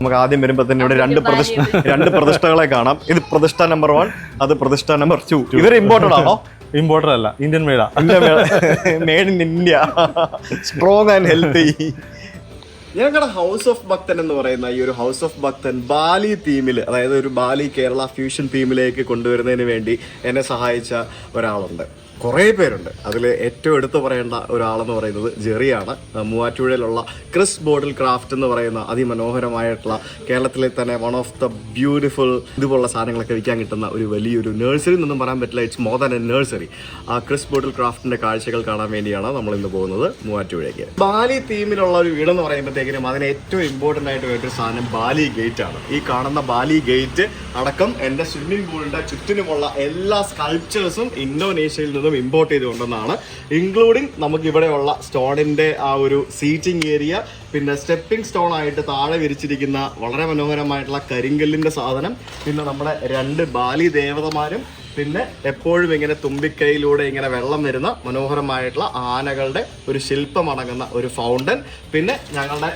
നമുക്ക് ആദ്യം വരുമ്പോൾ തന്നെ ഇവിടെ രണ്ട് പ്രതിഷ്ഠകളെ കാണാം. ഇത് പ്രതിഷ്ഠ നമ്പർ 1, അത് പ്രതിഷ്ഠ നമ്പർ 2. ഇവർ ഇമ്പോർട്ടഡ് ആണോ? ഇമ്പോർട്ടഡ് അല്ല, ഇന്ത്യൻ മെയ്ഡാ. Made in India, strong and healthy. ഞങ്ങളുടെ ഹൗസ് ഓഫ് ഭക്തൻ എന്ന് പറയുന്ന ഈ ഒരു ഹൗസ് ഓഫ് ഭക്തൻ ബാലി തീമിൽ, അതായത് ഒരു ബാലി കേരള ഫ്യൂഷൻ തീമിലേക്ക് കൊണ്ടുവരുന്നതിന് വേണ്ടി എന്നെ സഹായിച്ച ഒരാളുണ്ട്. കുറേ പേരുണ്ട്. അതിൽ ഏറ്റവും എടുത്തു പറയേണ്ട ഒരാളെന്ന് പറയുന്നത് ജെറിയാണ്. മൂവാറ്റുപുഴയിലുള്ള ക്രിസ് ബോട്ടിൽ ക്രാഫ്റ്റ് എന്ന് പറയുന്ന അതിമനോഹരമായിട്ടുള്ള കേരളത്തിലെ തന്നെ വൺ ഓഫ് ദ ബ്യൂട്ടിഫുൾ ഇതുപോലുള്ള സാധനങ്ങളൊക്കെ വിൽക്കാൻ കിട്ടുന്ന ഒരു വലിയൊരു നഴ്സറി എന്നൊന്നും പറയാൻ പറ്റില്ല, it's more than A nursery. ആ ക്രിസ് ബോട്ടിൽ ക്രാഫ്റ്റിന്റെ കാഴ്ചകൾ കാണാൻ വേണ്ടിയാണ് നമ്മൾ ഇന്ന് പോകുന്നത് മൂവാറ്റുപുഴയ്ക്ക്. ബാലി തീമിലുള്ള ഒരു വീടെന്ന് പറയുമ്പോഴത്തേക്കിനും അതിന് ഏറ്റവും ഇമ്പോർട്ടൻ്റ് ആയിട്ട് വേണ്ടൊരു സാധനം ബാലി ഗേറ്റ് ആണ്. ഈ കാണുന്ന ബാലി ഗേറ്റ് അടക്കം എൻ്റെ സ്വിമ്മിംഗ് പൂളിൻ്റെ ചുറ്റിനുമുള്ള എല്ലാ സ്കൾപ്ചേഴ്സും ഇന്തോനേഷ്യയിൽ നിന്നും ഇമ്പോർട്ട് ചെയ്തുകൊണ്ടെന്നാണ്. ഇൻക്ലൂഡിങ് നമുക്ക് ഇവിടെയുള്ള സ്റ്റോണിന്റെ ആ ഒരു സീറ്റിംഗ് ഏരിയ, പിന്നെ സ്റ്റെപ്പിംഗ് സ്റ്റോൺ ആയിട്ട് താഴെ വിരിച്ചിരിക്കുന്ന വളരെ മനോഹരമായിട്ടുള്ള കരിങ്കല്ലിന്റെ സാധനം, പിന്നെ നമ്മുടെ 2 ബാലി ദേവതമാരും, പിന്നെ എപ്പോഴും ഇങ്ങനെ തുമ്പിക്കൈയിലൂടെ ഇങ്ങനെ വെള്ളം വരുന്ന മനോഹരമായിട്ടുള്ള ആനകളുടെ ഒരു ശില്പമടങ്ങുന്ന ഒരു ഫൗണ്ടൻ, പിന്നെ ഞങ്ങളുടെ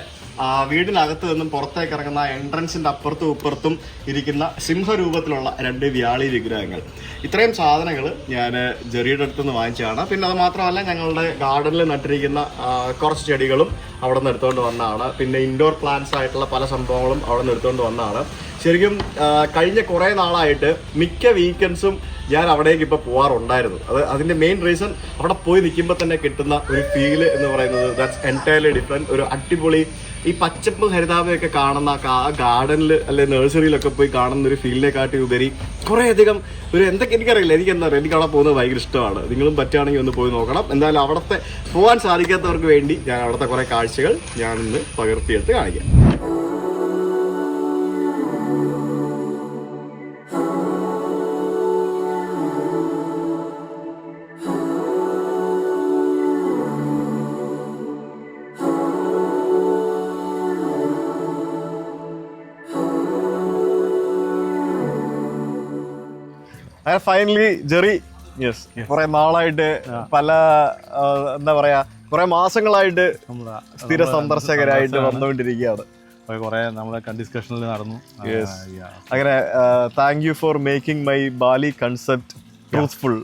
വീടിനകത്ത് നിന്നും പുറത്തേക്ക് ഇറങ്ങുന്ന എൻട്രൻസിന്റെ അപ്പുറത്തും ഇപ്പുറത്തും ഇരിക്കുന്ന സിംഹരൂപത്തിലുള്ള 2 വ്യാളി വിഗ്രഹങ്ങൾ. ഇത്രയും സാധനങ്ങൾ ഞാൻ ജെറിയുടെ അടുത്ത് നിന്ന് വാങ്ങിച്ചതാണ്. പിന്നെ അത് മാത്രമല്ല, ഞങ്ങളുടെ ഗാർഡനിൽ നട്ടിരിക്കുന്ന കുറച്ച് ചെടികളും അവിടെ നിന്ന് എടുത്തുകൊണ്ട് വന്നതാണ്. പിന്നെ ഇൻഡോർ പ്ലാന്റ്സ് ആയിട്ടുള്ള പല സംഭവങ്ങളും അവിടെ നിന്ന് എടുത്തുകൊണ്ട് വന്നതാണ്. ശരിക്കും കഴിഞ്ഞ കുറേ നാളായിട്ട് മിക്ക വീക്കെൻഡ്സും ഞാൻ അവിടേക്ക് ഇപ്പോൾ പോകാറുണ്ടായിരുന്നു. അതിൻ്റെ മെയിൻ റീസൺ അവിടെ പോയി നിൽക്കുമ്പോൾ തന്നെ കിട്ടുന്ന ഒരു ഫീല് എന്ന് പറയുന്നത് ദാറ്റ്സ് എൻറ്റയർലി ഡിഫറെൻറ്റ്. ഒരു അടിപൊളി ഈ പച്ചപ്പ് ഹരിതാപയൊക്കെ കാണുന്ന ഗാർഡനിൽ അല്ലെങ്കിൽ നഴ്സറിയിലൊക്കെ പോയി കാണുന്ന ഒരു ഫീലിനെക്കാട്ടി ഉപരി കുറേയധികം ഒരു എനിക്കറിയില്ല, എനിക്കെന്താ പറയുക, എനിക്ക് അവിടെ പോകുന്നത് ഭയങ്കര ഇഷ്ടമാണ്. നിങ്ങളും പറ്റുകയാണെങ്കിൽ ഒന്ന് പോയി നോക്കണം. എന്തായാലും അവിടുത്തെ പോകാൻ സാധിക്കാത്തവർക്ക് വേണ്ടി ഞാൻ അവിടുത്തെ കുറേ കാഴ്ചകൾ ഞാനിന്ന് പകർത്തിയെടുത്ത് കാണിക്കാം. ഫൈനലി ജെറി കുറെ നാളായിട്ട് പല എന്താ പറയാ കുറെ മാസങ്ങളായിട്ട് സ്ഥിര സന്ദർശകരായിട്ട് വന്നുകൊണ്ടിരിക്കുകയാണ്. കുറെ നമ്മളെ ഡിസ്കഷനിൽ നടന്നു. അങ്ങനെ thank you for making my Bali concept truthful.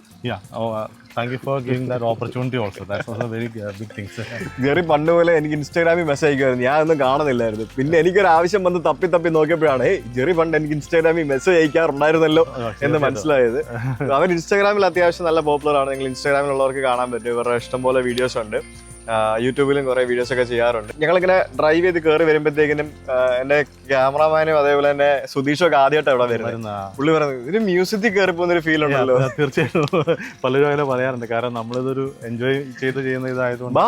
Thank you for giving that opportunity also. That's also a very big thing. Jerry പണ്ട് പോലെ എനിക്ക് ഇൻസ്റ്റാഗ്രാമിൽ മെസ്സേജ് അയക്കുമായിരുന്നു, ഞാനൊന്നും കാണുന്നില്ലായിരുന്നു. പിന്നെ എനിക്കൊരു ആവശ്യം വന്ന് തപ്പി നോക്കിയപ്പോഴാണ് ജെറി പണ്ട് എനിക്ക് ഇൻസ്റ്റാഗ്രാമിൽ മെസ്സേജ് അയക്കാറുണ്ടായിരുന്നല്ലോ എന്ന് മനസ്സിലായത്. അവൻ ഇൻസ്റ്റാഗ്രാമിൽ അത്യാവശ്യം നല്ല പോപ്പുലർ ആണ്. നിങ്ങൾ ഇൻസ്റ്റാഗ്രാമിലുള്ളവർക്ക് കാണാൻ പറ്റും, ഇവരുടെ ഇഷ്ടംപോലെ വീഡിയോസ് ഉണ്ട്. യൂട്യൂബിലും കുറെ വീഡിയോസ് ഒക്കെ ചെയ്യാറുണ്ട്. ഞങ്ങളിങ്ങനെ ഡ്രൈവ് ചെയ്ത് കയറി വരുമ്പോഴത്തേക്കിനും എന്റെ ക്യാമറമാനും അതേപോലെ തന്നെ സുധീഷും ഒക്കെ ആദ്യമായിട്ട് ഇവിടെ വരുന്നത്. പുള്ളി പറയുന്നത് ഒരു മ്യൂസിയത്തിൽ കയറി പോകുന്ന ഒരു ഫീൽ ഉണ്ടല്ലോ. തീർച്ചയായിട്ടും പലരും അങ്ങനെ പറയാറുണ്ട്. കാരണം നമ്മളിതൊരു എൻജോയ് ചെയ്യുന്ന ഇതായതുകൊണ്ട്.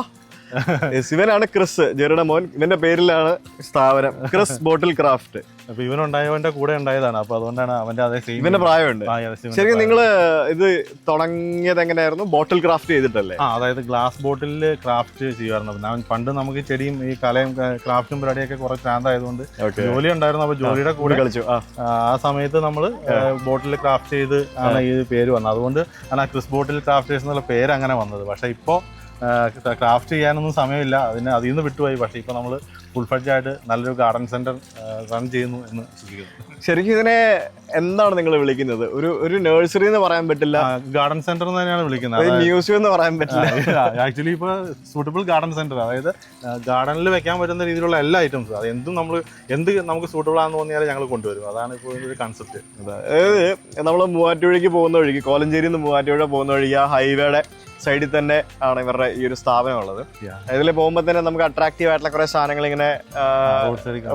ഇവനാണ് ക്രിസ്, ജെറിയുടെ മോൻ. ഇവന്റെ പേരിലാണ് സ്ഥാപനം, ക്രിസ് ബോട്ടിൽ ക്രാഫ്റ്റ്. അപ്പൊ ഇവനുണ്ടായവന്റെ കൂടെ ഉണ്ടായതാണ്. അപ്പൊ അതുകൊണ്ടാണ് അവന്റെ അതേ സെയിം ഇവന്റെ പ്രായമുണ്ട്. ശരിക്കും നിങ്ങള് ഇത് തുടങ്ങിയത് എങ്ങനെയായിരുന്നു? ബോട്ടിൽ ക്രാഫ്റ്റ് ചെയ്തിട്ടല്ലേ? അതായത് ഗ്ലാസ് ബോട്ടിലിൽ ക്രാഫ്റ്റ് ചെയ്യുമായിരുന്നു. പണ്ട് നമുക്ക് ചെടിയും ഈ കലയും ക്രാഫ്റ്റും പരിപാടിയൊക്കെ കുറെ ചാന്തായതുകൊണ്ട് ജോലി ഉണ്ടായിരുന്നു. അപ്പൊ ജോലിയുടെ കൂടെ കളിച്ചു. ആ സമയത്ത് നമ്മള് ബോട്ടിൽ ക്രാഫ്റ്റ് ചെയ്ത് ആണ് ഈ പേര് വന്നത്. അതുകൊണ്ട് ആണ് ക്രിസ് ബോട്ടിൽ ക്രാഫ്റ്റേഴ്സ് എന്നുള്ള പേര് അങ്ങനെ വന്നത്. പക്ഷെ ഇപ്പോ ക്രാഫ്റ്റ് ചെയ്യാനൊന്നും സമയമില്ല, അതിൽ നിന്ന് വിട്ടുപോയി. പക്ഷെ ഇപ്പൊ നമ്മള് ഫുൾ ഫ്ലെഡ്ജ് ആയിട്ട് നല്ലൊരു ഗാർഡൻ സെന്റർ റൺ ചെയ്യുന്നു എന്ന് ശ്രദ്ധിക്കുന്നു. ശരിക്കും ഇതിനെ എന്താണ് നിങ്ങൾ വിളിക്കുന്നത്? ഒരു നഴ്സറി എന്ന് പറയാൻ പറ്റില്ല, ഗാർഡൻ സെന്റർ എന്ന് തന്നെയാണ് വിളിക്കുന്നത്. മ്യൂസിയം എന്ന് പറയാൻ പറ്റില്ല. ആക്ച്വലി ഇപ്പൊ സൂട്ടബിൾ ഗാർഡൻ സെന്റർ, അതായത് ഗാർഡനിൽ വെക്കാൻ പറ്റുന്ന രീതിയിലുള്ള എല്ലാ ഐറ്റംസും, അത് എന്ത് നമുക്ക് സൂട്ടബിൾ ആണെന്ന് തോന്നിയാലും ഞങ്ങൾ കൊണ്ടുവരും. അതാണ് ഇപ്പോൾ ഒരു കൺസെപ്റ്റ്. അതായത് നമ്മൾ മൂവാറ്റുപുഴയ്ക്ക് പോകുന്ന വഴിക്ക്, കോലഞ്ചേരിയിൽ നിന്ന് മൂവാറ്റുപുഴ പോകുന്ന വഴിക്ക് ആ ഹൈവേയുടെ സൈഡിൽ തന്നെ ആണ് ഇവരുടെ ഈ ഒരു സ്ഥാപനം ഉള്ളത്. ഇതിൽ പോകുമ്പോൾ തന്നെ നമുക്ക് അട്രാക്റ്റീവ് ആയിട്ടുള്ള കുറെ സാധനങ്ങൾ ഇങ്ങനെ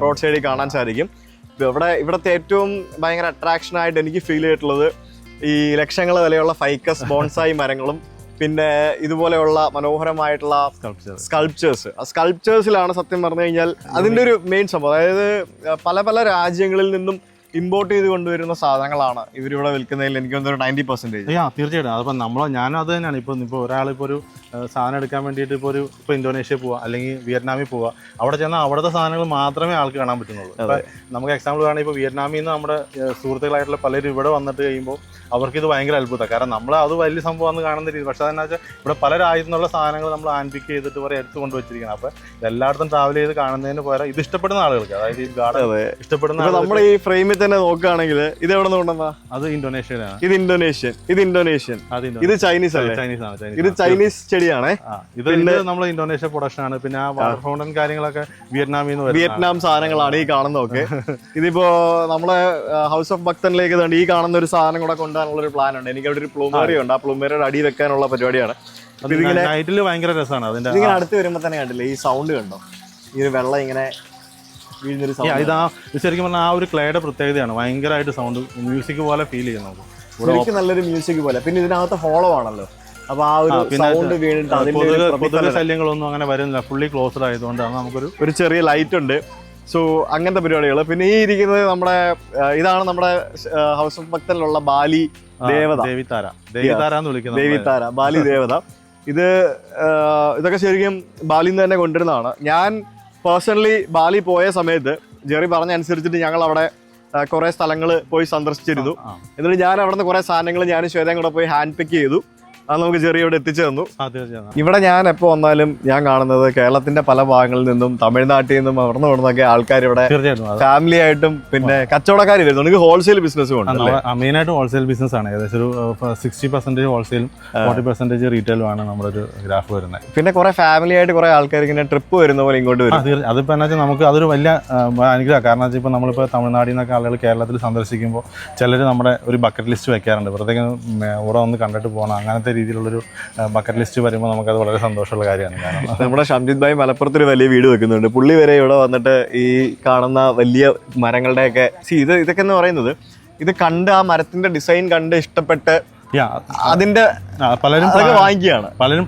റോഡ് സൈഡിൽ കാണാൻ സാധിക്കും. ഇവിടുത്തെ ഏറ്റവും ഭയങ്കര അട്രാക്ഷൻ ആയിട്ട് എനിക്ക് ഫീൽ ചെയ്തിട്ടുള്ളത് ഈ ലക്ഷങ്ങൾ വിലയുള്ള ഫൈക്കസ് ബോൺസായി മരങ്ങളും പിന്നെ ഇതുപോലെയുള്ള മനോഹരമായിട്ടുള്ള സ്കൾപ്ചേഴ്സ്. ആ സ്കൾപ്ചേഴ്സിലാണ് സത്യം പറഞ്ഞു കഴിഞ്ഞാൽ അതിൻ്റെ ഒരു മെയിൻ സംഭവം. അതായത് പല രാജ്യങ്ങളിൽ നിന്നും ഇമ്പോർട്ട് ചെയ്ത് കൊണ്ടുവരുന്ന സാധനങ്ങളാണ് ഇവരിവിടെ വിൽക്കുന്നതിൽ എനിക്ക് തോന്നുന്നു 90%. തീർച്ചയായിട്ടും. അതിപ്പോൾ ഞാനും അത് തന്നെയാണ്. ഇപ്പോൾ ഒരാളിപ്പോൾ ഒരു സാധനം എടുക്കാൻ വേണ്ടിയിട്ട് ഇപ്പോൾ ഇന്തോനേഷ്യ പോവുക അല്ലെങ്കിൽ വിയറ്റ്നാമിൽ പോവുക, അവിടെ ചെന്നാൽ അവിടുത്തെ സാധനങ്ങൾ മാത്രമേ ആൾക്ക് കാണാൻ പറ്റുന്നുള്ളൂ. ഇപ്പോൾ നമുക്ക് എക്സാമ്പിൾ പറയുകയാണെങ്കിൽ ഇപ്പോൾ വിയറ്റ്നാമിൽ നിന്ന് നമ്മുടെ സുഹൃത്തുക്കളായിട്ടുള്ള പലരും ഇവിടെ വന്നിട്ട് കഴിയുമ്പോൾ അവർക്കിത് ഭയങ്കര അത്ഭുതമാണ്. കാരണം നമ്മൾ അത് വലിയ സംഭവമാണെന്ന് കാണുന്ന രീതി. പക്ഷേ അതെന്നു വെച്ചാൽ ഇവിടെ പല രാജ്യത്തു നിന്നുള്ള സാധനങ്ങൾ നമ്മൾ ഹാൻഡ് പിക്ക് ചെയ്തിട്ട് വരെ എടുത്ത് കൊണ്ടുവച്ചിരിക്കണം. അപ്പോൾ എല്ലായിടത്തും ട്രാവൽ ചെയ്ത് കാണുന്നതിന് പോരാ ഇത് ഇഷ്ടപ്പെടുന്ന ആളുകൾക്ക്, അതായത് ഈ ഗാർഡൻ ഇഷ്ടപ്പെടുന്ന നമ്മുടെ ഈ ഫ്രെയിമിൽ തന്നെ നോക്കുകയാണെങ്കിൽ ഇത് എവിടെ നിന്ന് കൊണ്ടുവന്നാ? അത് ഇന്തോനേഷ്യയിലാണ്. ഇത് ഇന്തോനേഷ്യൻ, ഇത് ചൈനീസ് അല്ലേ? ചൈനീസാണ്. ഇത് ചൈനീസ് ചെടിയാണേ. ഇത് നമ്മൾ ഇന്തോനേഷ്യ പ്രൊഡക്ഷൻ ആണ്. പിന്നെ ആ വാട്ടർ ഫൗണ്ടൻ കാര്യങ്ങളൊക്കെ വിയറ്റ്നാം സാധനങ്ങളാണ് ഈ കാണുന്നതൊക്കെ. ഇതിപ്പോ നമ്മളെ ഹൗസ് ഓഫ് ഭക്തനിലേക്ക് തന്നെ ഈ കാണുന്ന ഒരു സാധനം കൂടെ കൊണ്ടുപോകാനുള്ള ഒരു പ്ലാൻ ഉണ്ട്. എനിക്ക് അവിടെ ഒരു പ്ലൂമേറി ഉണ്ട്. ആ പ്ലൂമേറിയുടെ അടി വെക്കാനുള്ള പരിപാടിയാണ്. നൈറ്റിൽ ഭയങ്കര രസമാണ്. അതിന്റെ ഇതിങ്ങനെ അടുത്ത് വരുമ്പോ തന്നെ കണ്ടില്ലേ ഈ സൗണ്ട് കണ്ടോ? ഈ ഒരു വെള്ളം ഇങ്ങനെ വീഴുന്നൊരു സൗണ്ട്. ഇതാ ശരിക്കും പറഞ്ഞാൽ ആ ഒരു ക്ലേയുടെ പ്രത്യേകതയാണ്. ഭയങ്കരമായിട്ട് സൗണ്ട് മ്യൂസിക് പോലെ ഫീൽ ചെയ്യുന്നത്. ശരിക്കും നല്ലൊരു മ്യൂസിക് പോലെ. പിന്നെ ഇതിനകത്ത് ഹോളോ ആണല്ലോ, അപ്പൊ ആ ഒരു സൗണ്ട് വീണിട്ട് പൊതുവെ ശല്യങ്ങളൊന്നും അങ്ങനെ വരുന്നില്ല. ഫുള്ളി ക്ലോസ്ഡ് ആയതുകൊണ്ടാണ് നമുക്കൊരു ചെറിയ ലൈറ്റ് ഉണ്ട്. സോ അങ്ങനത്തെ പരിപാടികൾ. പിന്നെ ഈ ഇരിക്കുന്നത് നമ്മുടെ ഇതാണ് നമ്മുടെ ഹൗസ് ഓഫ് ഭക്തനിലുള്ള ബാലി ദേവത, ദേവിതാര എന്ന് വിളിക്കുന്നത്. ദേവിതാര, ബാലി ദേവത. ഇതൊക്കെ ശരിക്കും ബാലിയിൽ നിന്ന് തന്നെ കൊണ്ടുവരുന്നതാണ്. ഞാൻ പേഴ്സണലി ബാലി പോയ സമയത്ത് ജെറി പറഞ്ഞ അനുസരിച്ചിട്ട് ഞങ്ങൾ അവിടെ കുറെ സ്ഥലങ്ങൾ പോയി സന്ദർശിച്ചിരുന്നു. എന്നിട്ട് ഞാൻ അവിടെ നിന്ന് കുറെ സാധനങ്ങൾ ഞാൻ ശ്വേതയും കൂടെ പോയി ഹാൻഡ് പിക്ക് ചെയ്തു. അത് നമുക്ക് ചെറിയ ഇവിടെ എത്തിച്ചു തന്നു. ഇവിടെ ഞാൻ എപ്പോൾ വന്നാലും ഞാൻ കാണുന്നത് കേരളത്തിന്റെ പല ഭാഗങ്ങളിൽ നിന്നും തമിഴ്നാട്ടിൽ നിന്നും അവിടെ നിന്നൊക്കെ ആൾക്കാർ ഇവിടെ ഫാമിലി ആയിട്ടും പിന്നെ കച്ചവടക്കാർ വരുന്നു. നിങ്ങൾക്ക് ഹോൾസെയിൽ ബിസിനസ് ഉണ്ട്? മെയിനായിട്ട് ഹോൾസെയിൽ ബിസിനസ് ആണ്. ഏകദേശം ഒരു 60% ഹോൾസെയിലും 40% റീറ്റെയിലും ആണ് നമ്മുടെ ഒരു ഗ്രാഫ് വരുന്നത്. പിന്നെ കുറെ ഫാമിലി ആയിട്ട് കുറെ ആൾക്കാർ ഇങ്ങനെ ട്രിപ്പ് വരുന്ന പോലെ ഇങ്ങോട്ട് വരും. അതിപ്പോൾ എന്താ വെച്ചാൽ നമുക്ക് അതൊരു വലിയ അനുഗ്രഹം. കാരണം വെച്ചാൽ ഇപ്പോൾ നമ്മളിപ്പോൾ തമിഴ്നാട്ടിൽ നിന്നൊക്കെ ആളുകൾ കേരളത്തിൽ സന്ദർശിക്കുമ്പോൾ ചിലർ നമ്മുടെ ഒരു ബക്കറ്റ് ലിസ്റ്റ് വെക്കാറുണ്ട്. പുറത്തേക്ക് ഇവിടെ ഒന്ന് കണ്ടിട്ട് പോകണം, അങ്ങനത്തെ രീതിയിലുള്ളൊരു ബക്കറ്റ് ലിസ്റ്റ് വരുമ്പോൾ നമുക്കത് വളരെ സന്തോഷമുള്ള കാര്യമാണ്. കാരണം നമ്മുടെ ഷംജിത് ഭായ് മലപ്പുറത്തൊരു വലിയ വീട് വെക്കുന്നുണ്ട്. പുള്ളി വരെ ഇവിടെ വന്നിട്ട് ഈ കാണുന്ന വലിയ മരങ്ങളുടെയൊക്കെ ഇതൊക്കെ എന്ന് പറയുന്നത് ഇത് കണ്ട് ആ മരത്തിന്റെ ഡിസൈൻ കണ്ട് ഇഷ്ടപ്പെട്ട് അതിന്റെ പലരും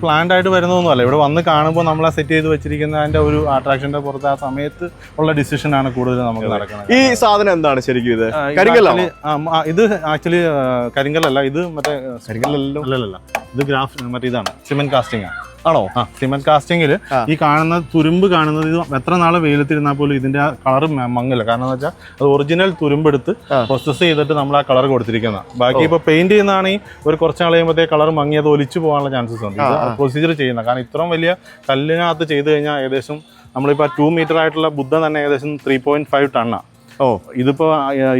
പ്ലാൻഡ് ആയിട്ട് വരുന്നതൊന്നുമല്ല. ഇവിടെ വന്ന് കാണുമ്പോൾ നമ്മളെ സെറ്റ് ചെയ്ത് വെച്ചിരിക്കുന്ന അതിന്റെ ഒരു അട്രാക്ഷന്റെ പുറത്ത് ആ സമയത്ത് ഉള്ള ഡിസിഷൻ ആണ് കൂടുതൽ നമുക്ക് നടക്കുന്നത്. ഈ സാധനം എന്താണ് ശരിക്കും? ഇത് കരിങ്കല്ലാണ്. ഇത് ആക്ച്വലി കരിങ്കല്ലല്ല, ഇത് മറ്റേ കരിങ്കല്ലല്ല, ഇത് ഗ്രാഫ് മറ്റേ ഇതാണ്, സിമെന്റ് കാസ്റ്റിംഗ് ആണ്. ആണോ? സിമെന്റ് കാസ്റ്റിംഗിൽ ഈ കാണുന്ന തുരുമ്പ് കാണുന്നത് ഇത് എത്ര നാളെ വെയിലത്തിരുന്നാൽ പോലും ഇതിന്റെ ആ കളർ മങ്ങില്ല. കാരണം എന്ന് വെച്ചാൽ അത് ഒറിജിനൽ തുരുമ്പെടുത്ത് പ്രോസസ് ചെയ്തിട്ട് നമ്മൾ ആ കളർ കൊടുത്തിരിക്കുന്ന. ബാക്കി ഇപ്പൊ പെയിന്റ് ചെയ്യുന്നതാണെങ്കിൽ ഒരു കുറച്ച് നാൾ കഴിയുമ്പോഴത്തേ കളർ മങ്ങി അത് ഒലിച്ചു പോകാനുള്ള ചാൻസസ് ഉണ്ട്. ഇത് പ്രൊസീജിയർ ചെയ്യുന്ന കാരണം ഇത്രയും വലിയ കല്ലിനകത്ത് ചെയ്ത് കഴിഞ്ഞാൽ ഏകദേശം നമ്മളിപ്പോൾ 2 മീറ്റർ ആയിട്ടുള്ള ബുദ്ധ തന്നെ ഏകദേശം 3.5 ടണ്ണാണ്. ഇതിപ്പോ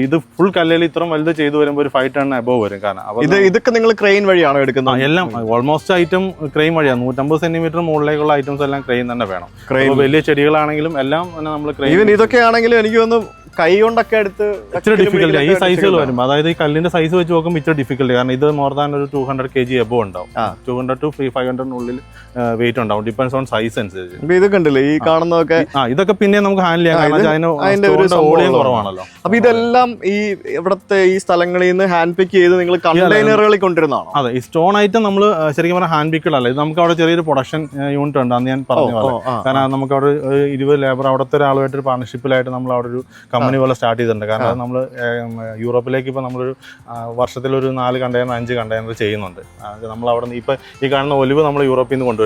ഇത് ഫുൾ കല്ലിൽ ഇത്രയും വലുത് ചെയ്തു വരുമ്പോൾ ഒരു 5 ടൺ അബോവ് വരും. കാരണം ഇതൊക്കെ നിങ്ങൾ ക്രെയിൻ വഴിയാണോ എടുക്കുന്നത്? എല്ലാം ഓൾമോസ്റ്റ് ഐറ്റം ക്രെയിൻ വഴിയാണ്. 150 സെന്റിമീറ്റർ മുകളിലേക്കുള്ള ഐറ്റംസ് എല്ലാം ക്രെയിൻ തന്നെ വേണം. വലിയ ചെടികളാണെങ്കിലും എല്ലാം നമ്മൾ ക്രെയിൻ. ഇതൊക്കെ ആണെങ്കിലും എനിക്ക് തോന്നുന്നു കൈ കൊണ്ടൊക്കെ എടുത്ത് ഇച്ചിരി ഡിഫിക്കൽട്ടി ഈ സൈസുകൾ വരും. അതായത് ഈ കല്ലിന്റെ സൈസ് വെച്ച് നോക്കുമ്പോൾ ഇച്ചിരി ഡിഫിക്കൽട്ടി. കാരണം ഇത് മോർ ദാൻ ഒരു 200 kg എബോ ഉണ്ടാവും. 200 to 500 വെയിറ്റ് ഉണ്ടാവും. ഡിപ്പെൻസ് ഓൺ സൈസ് അനുസരിച്ച്. ഇതൊക്കെ ഉണ്ടല്ലേ ഈ കാണുന്നതൊക്കെ? ഇതൊക്കെ പിന്നെ നമുക്ക് ഹാൻഡിൽ ചെയ്യാം. അതിന്റെ വോളിയം കുറവാണല്ലോ. അപ്പൊ ഇതെല്ലാം ഈ ഇവിടത്തെ ഈ സ്ഥലങ്ങളിൽ നിന്ന് ഹാൻഡ് പിക്ക് ചെയ്ത് നിങ്ങൾ കണ്ടെയ്നറുകളിൽ കൊണ്ടുവരുന്നതാണോ? അതെ, ഈ സ്റ്റോൺ ഐറ്റം നമ്മൾ ശരിക്കും പറഞ്ഞാൽ ഹാൻഡ് പിക്കഡ് അല്ല. ഇത് നമുക്ക് അവിടെ ചെറിയൊരു പ്രൊഡക്ഷൻ യൂണിറ്റ് ഉണ്ട്, അന്ന് ഞാൻ പറഞ്ഞു. കാരണം നമുക്ക് അവിടെ 20 ലേബർ അവിടുത്തെ ഒരാളുമായിട്ട് ഒരു പാർട്ണർഷിപ്പിലായിട്ട് നമ്മൾ അവിടെ ഒരു കമ്പനി പോലെ സ്റ്റാർട്ട് ചെയ്തിട്ടുണ്ട്. കാരണം നമ്മൾ യൂറോപ്പിലേക്ക് ഇപ്പോൾ നമ്മളൊരു വർഷത്തിലൊരു 4 കണ്ടെയ്നർ 5 കണ്ടെയ്നർ ചെയ്യുന്നുണ്ട്. നമ്മൾ അവിടെ നിന്ന് ഇപ്പൊ ഈ കാണുന്ന ഒലിവ് നമ്മൾ യൂറോപ്പിൽ നിന്ന് കൊണ്ടുവരുന്നത്.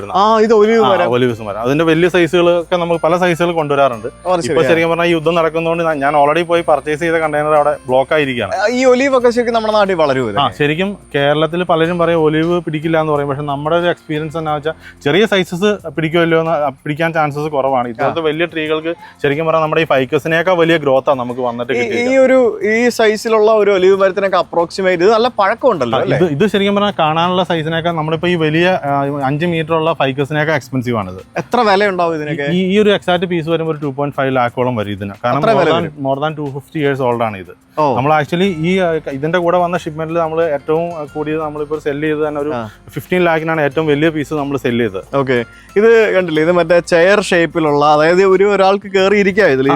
ഒലിവ്സ് മരം അതിന്റെ വലിയ സൈസുകളൊക്കെ നമ്മൾ പല സൈസുകൾ കൊണ്ടുവരാറുണ്ട്. ഇപ്പൊ ശരിക്കും പറഞ്ഞാൽ ഈ യുദ്ധം നടക്കുന്നതുകൊണ്ട് ഞാൻ ഓൾറെഡി പോയി പർച്ചേസ് ചെയ്ത കണ്ടെയ്നർ അവിടെ ബ്ലോക്ക് ആയിരിക്കുകയാണ്. ഈ ഒലിവ് ഒക്കെ ശരിക്കും നമ്മുടെ നാട്ടിൽ വളരും. ശരിക്കും കേരളത്തിൽ പലരും പറയും ഒലിവ് പിടിക്കില്ല എന്ന് പറയും. പക്ഷെ നമ്മുടെ ഒരു എക്സ്പീരിയൻസ് എന്നാ വെച്ചാൽ ചെറിയ സൈസസ് പിടിക്കുമല്ലോ എന്ന് പിടിക്കാൻ ചാൻസസ് കുറവാണ്. ഇപ്പോഴത്തെ വലിയ ട്രീകൾക്ക് ശരിക്കും പറഞ്ഞാൽ നമ്മുടെ ഈ ഫൈക്കസിനേക്കാൾ വലിയ ഗ്രോത്താണ് നമുക്ക് വന്നിട്ട് ഈ സൈസിലുള്ള ഒരു ഒലിവ് മരത്തിനൊക്കെ അപ്രോക്സിമേറ്റ് ഇത് നല്ല പഴക്കമുണ്ടല്ലോ. ഇത് ശരിക്കും പറഞ്ഞാൽ കാണാനുള്ള സൈസിനേക്കാൾ നമ്മളിപ്പോ ഈ വലിയ 5 മീറ്റർ ഉള്ള ഫൈക്കസിനേക്കാൾ എക്സ്പെൻസീവ് ആണ്. ഇത് എത്ര വില ഉണ്ടാവും ഇതിനൊക്കെ? ഈ ഒരു എക്സാക്ട് പീസ് വരുമ്പോൾ ഒരു 2.5 ലാഖോളം വരും ഇതിന്. കാരണം മോർ ദാൻ 250 years ഓൾഡ് ആണ് ഇത്. നമ്മൾ ആക്ച്വലി ഈ ഇതിന്റെ കൂടെ വന്ന ഷിപ്മെന്റിൽ നമ്മൾ ഏറ്റവും കൂടിയത് നമ്മളിപ്പോൾ സെല്ല് ചെയ്ത് തന്നെ ഒരു 15 ലാഖിനാണ് ഏറ്റവും വലിയ പീസ് നമ്മൾ സെല്ല് ചെയ്തത്. ഓക്കെ, ഇത് കണ്ടില്ലേ? ഇത് മറ്റേ ചെയർ ഷേപ്പിലുള്ള, അതായത് ഒരാൾക്ക് കയറി ഇരിക്കാം ഇതിൽ,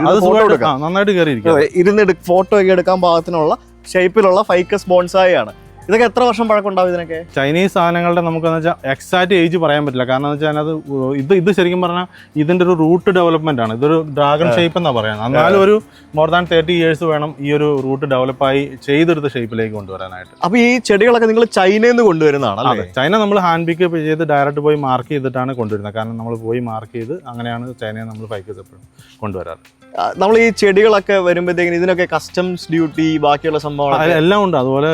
നന്നായിട്ട് കയറി ഇരിക്കാം, ഇരുന്ന് ഫോട്ടോ ഒക്കെ എടുക്കാൻ പാകത്തിനുള്ള ഷേപ്പിലുള്ള ഫൈക്കസ് ബോൺസായി ആണ്. ഇതൊക്കെ എത്ര വർഷം പഴക്കമുണ്ടാവും ഇതിനൊക്കെ? ചൈനീസ് സാധനങ്ങളുടെ നമുക്കെന്ന് വെച്ചാൽ എക്സാക്റ്റ് ഏജ് പറയാൻ പറ്റില്ല. കാരണം എന്ന് വെച്ചാൽ അതിനകത്ത് ഇത് ശരിക്കും പറഞ്ഞാൽ ഇതിൻ്റെ ഒരു റൂട്ട് ഡെവലപ്മെന്റ് ആണ്. ഇതൊരു ഡ്രാഗൺ ഷേപ്പ് എന്നാണ് പറയുന്നത്. എന്നാലും ഒരു മോർ ദാൻ 30 years വേണം ഈ ഒരു റൂട്ട് ഡെവലപ്പായി ചെയ്തെടുത്ത ഷേപ്പിലേക്ക് കൊണ്ടുവരാനായിട്ട്. അപ്പൊ ഈ ചെടികളൊക്കെ നിങ്ങൾ ചൈനയിൽ നിന്ന് കൊണ്ടുവരുന്നതാണ്? അതെ, ചൈന നമ്മൾ ഹാൻഡ് പിക്ക് ചെയ്ത് ഡയറക്റ്റ് പോയി മാർക്ക് ചെയ്തിട്ടാണ് കൊണ്ടുവരുന്നത്. കാരണം നമ്മൾ പോയി മാർക്ക് ചെയ്ത് അങ്ങനെയാണ് ചൈനയെ നമ്മൾ ഫൈക്കേഴ്സ് എപ്പോഴും കൊണ്ടുവരാറ്. നമ്മൾ ഈ ചെടികളൊക്കെ വരുമ്പോഴത്തേക്കും ഇതിനൊക്കെ കസ്റ്റംസ് ഡ്യൂട്ടി ബാക്കിയുള്ള സംഭവങ്ങൾ എല്ലാം ഉണ്ട്. അതുപോലെ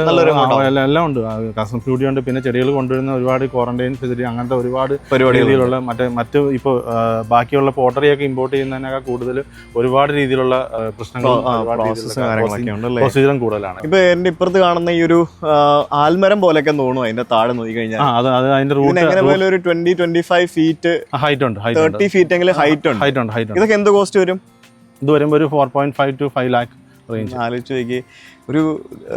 എല്ലാം ഉണ്ട്. കസ്റ്റംസ് ഡ്യൂട്ടി ഉണ്ട്. പിന്നെ ചെടികൾ കൊണ്ടുവരുന്ന ഒരുപാട് ക്വാറന്റൈൻ ഫെസിലിറ്റി അങ്ങനത്തെ ഒരുപാട് രീതിയിലുള്ള മറ്റ് ഇപ്പോൾ ബാക്കിയുള്ള പോട്ടറിയൊക്കെ ഇമ്പോർട്ട് ചെയ്യുന്നതിനൊക്കെ കൂടുതൽ ഒരുപാട് രീതിയിലുള്ള പ്രശ്നങ്ങളും പ്രൊസീജറും കൂടുതലാണ്. ഇപ്പൊ എന്റെ ഇപ്പുറത്ത് കാണുന്ന ഈ ഒരു ആൽമരം പോലെയൊക്കെ തോന്നുന്നു അതിന്റെ താഴെ നോക്കി കഴിഞ്ഞാൽ. അതിന്റെ റൂട്ട് ഒരു 20-25 ഫീറ്റ് ഹൈറ്റ് ഉണ്ട്. 30 ഫീറ്റ് എങ്കിലും ഹൈറ്റ് ഉണ്ട്. ഇതൊക്കെ എന്ത് കോസ്റ്റ് വരും? ഇത് വരുമ്പോൾ ഒരു 4.5 to 5 lakh റേഞ്ച്. ആലോചിച്ച് നോക്കി, ഒരു